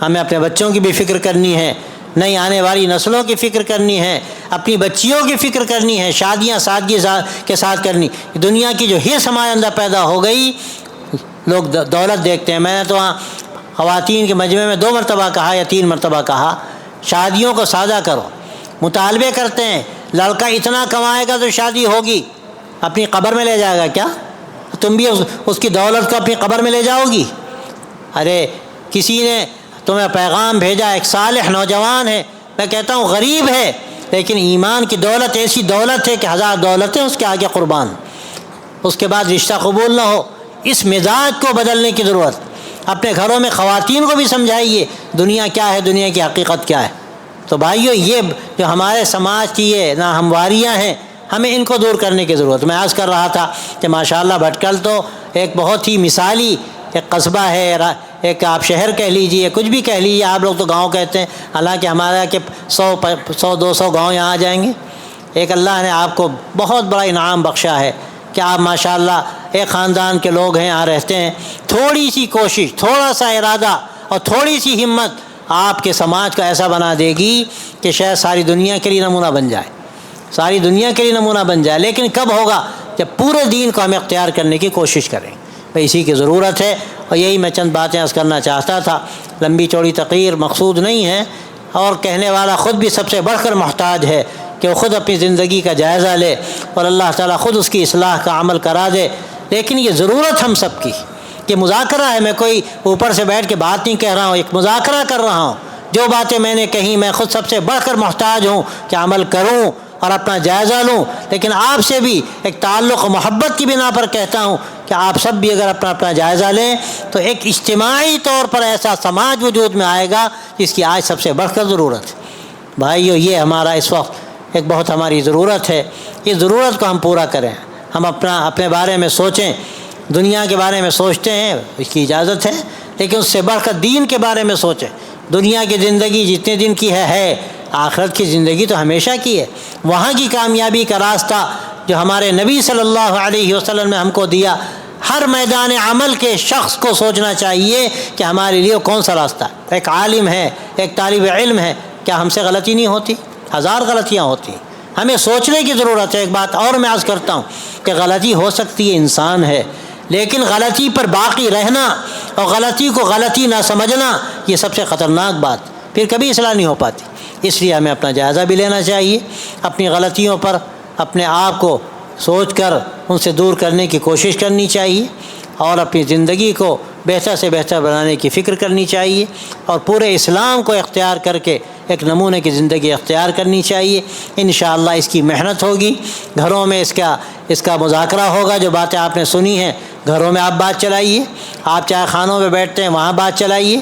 ہمیں اپنے بچوں کی بھی فکر کرنی ہے، نئی آنے والی نسلوں کی فکر کرنی ہے، اپنی بچیوں کی فکر کرنی ہے، شادیاں سادگی کے ساتھ کرنی۔ دنیا کی جو حرص ہمارے اندر پیدا ہو گئی، لوگ دولت دیکھتے ہیں۔ میں نے تو وہاں خواتین کے مجمع میں 2 مرتبہ کہا یا 3 مرتبہ کہا، شادیوں کو سادہ کرو۔ مطالبے کرتے ہیں لڑکا اتنا کمائے گا تو شادی ہوگی، اپنی قبر میں لے جائے گا کیا؟ تم بھی اس کی دولت کو اپنی قبر میں لے جاؤ گی؟ ارے کسی نے تمہیں پیغام بھیجا، ایک صالح نوجوان ہے، میں کہتا ہوں غریب ہے لیکن ایمان کی دولت ایسی دولت ہے کہ 1000 دولتیں اس کے آگے قربان، اس کے بعد رشتہ قبول نہ ہو۔ اس مزاج کو بدلنے کی ضرورت۔ اپنے گھروں میں خواتین کو بھی سمجھائیے دنیا کیا ہے، دنیا کی حقیقت کیا ہے۔ تو بھائیو، یہ جو ہمارے سماج کی یہ ناہمواریاں ہیں، ہمیں ان کو دور کرنے کی ضرورت۔ میں عرض کر رہا تھا کہ ماشاءاللہ بھٹکل تو ایک بہت ہی مثالی ایک قصبہ ہے، ایک آپ شہر کہہ لیجیے، کچھ بھی کہہ لیجیے، آپ لوگ تو گاؤں کہتے ہیں، حالانکہ ہمارا کہ 100-200 گاؤں یہاں آ جائیں گے۔ ایک اللہ نے آپ کو بہت بڑا انعام بخشا ہے کہ آپ ماشاءاللہ ایک خاندان کے لوگ ہیں، یہاں رہتے ہیں۔ تھوڑی سی کوشش، تھوڑا سا ارادہ اور تھوڑی سی ہمت آپ کے سماج کو ایسا بنا دے گی کہ شاید ساری دنیا کے لیے نمونہ بن جائے، ساری دنیا کے لیے نمونہ بن جائے۔ لیکن کب ہوگا؟ جب پورے دین کو ہم اختیار کرنے کی کوشش کریں۔ اسی کی ضرورت ہے، اور یہی میں چند باتیں عرض کرنا چاہتا تھا۔ لمبی چوڑی تقریر مقصود نہیں ہے، اور کہنے والا خود بھی سب سے بڑھ کر محتاج ہے کہ وہ خود اپنی زندگی کا جائزہ لے اور اللہ تعالیٰ خود اس کی اصلاح کا عمل کرا دے۔ لیکن یہ ضرورت ہم سب کی، یہ مذاکرہ ہے، میں کوئی اوپر سے بیٹھ کے بات نہیں کہہ رہا ہوں، ایک مذاکرہ کر رہا ہوں۔ جو باتیں میں نے کہیں، میں خود سب سے بڑھ کر محتاج ہوں کہ عمل کروں اور اپنا جائزہ لوں، لیکن آپ سے بھی ایک تعلق و محبت کی بنا پر کہتا ہوں کہ آپ سب بھی اگر اپنا جائزہ لیں تو ایک اجتماعی طور پر ایسا سماج وجود میں آئے گا جس کی آج سب سے بڑھ کر ضرورت ہے۔ بھائیو، یہ ہمارا اس وقت ایک بہت ہماری ضرورت ہے، اس ضرورت کو ہم پورا کریں۔ ہم اپنے بارے میں سوچیں، دنیا کے بارے میں سوچتے ہیں، اس کی اجازت ہے، لیکن اس سے بڑھ کر دین کے بارے میں سوچیں۔ دنیا کی زندگی جتنے دن کی ہے، آخرت کی زندگی تو ہمیشہ کی ہے۔ وہاں کی کامیابی کا راستہ جو ہمارے نبی صلی اللہ علیہ وسلم نے ہم کو دیا، ہر میدان عمل کے شخص کو سوچنا چاہیے کہ ہمارے لیے کون سا راستہ ہے۔ ایک عالم ہے، ایک طالب علم ہے، کیا ہم سے غلطی نہیں ہوتی؟ 1000 غلطیاں ہوتی ہیں، ہمیں سوچنے کی ضرورت ہے۔ ایک بات اور میں عرض کرتا ہوں کہ غلطی ہو سکتی ہے، انسان ہے، لیکن غلطی پر باقی رہنا اور غلطی کو غلطی نہ سمجھنا، یہ سب سے خطرناک بات، پھر کبھی اصلاح نہیں ہو پاتی۔ اس لیے ہمیں اپنا جائزہ بھی لینا چاہیے، اپنی غلطیوں پر اپنے آپ کو سوچ کر ان سے دور کرنے کی کوشش کرنی چاہیے، اور اپنی زندگی کو بہتر سے بہتر بنانے کی فکر کرنی چاہیے، اور پورے اسلام کو اختیار کر کے ایک نمونے کی زندگی اختیار کرنی چاہیے۔ انشاءاللہ اس کی محنت ہوگی، گھروں میں اس کا مذاکرہ ہوگا۔ جو باتیں آپ نے سنی ہیں گھروں میں آپ بات چلائیے، آپ چاہے خانوں میں بیٹھتے ہیں وہاں بات چلائیے،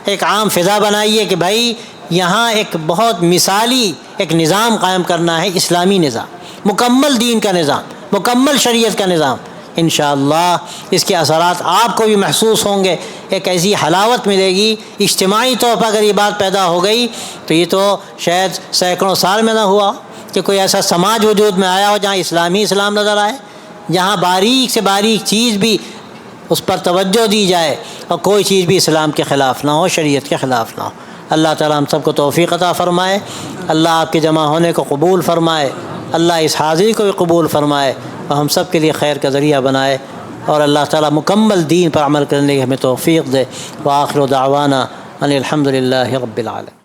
ایک عام فضا بنائیے کہ بھائی یہاں ایک بہت مثالی ایک نظام قائم کرنا ہے، اسلامی نظام، مکمل دین کا نظام، مکمل شریعت کا نظام۔ انشاءاللہ اس کے اثرات آپ کو بھی محسوس ہوں گے، ایک ایسی حلاوت ملے گی۔ اجتماعی طور پر اگر یہ بات پیدا ہو گئی تو یہ تو شاید سینکڑوں سال میں نہ ہوا کہ کوئی ایسا سماج وجود میں آیا ہو جہاں اسلام نظر آئے، جہاں باریک سے باریک چیز بھی اس پر توجہ دی جائے اور کوئی چیز بھی اسلام کے خلاف نہ ہو، شریعت کے خلاف نہ ہو۔ اللہ تعالیٰ ہم سب کو توفیق عطا فرمائے، اللہ آپ کے جمع ہونے کو قبول فرمائے، اللہ اس حاضری کو بھی قبول فرمائے اور ہم سب کے لیے خیر کا ذریعہ بنائے، اور اللہ تعالیٰ مکمل دین پر عمل کرنے کی ہمیں توفیق دے۔ وآخر دعوانا ان الحمد للہ رب العالمین۔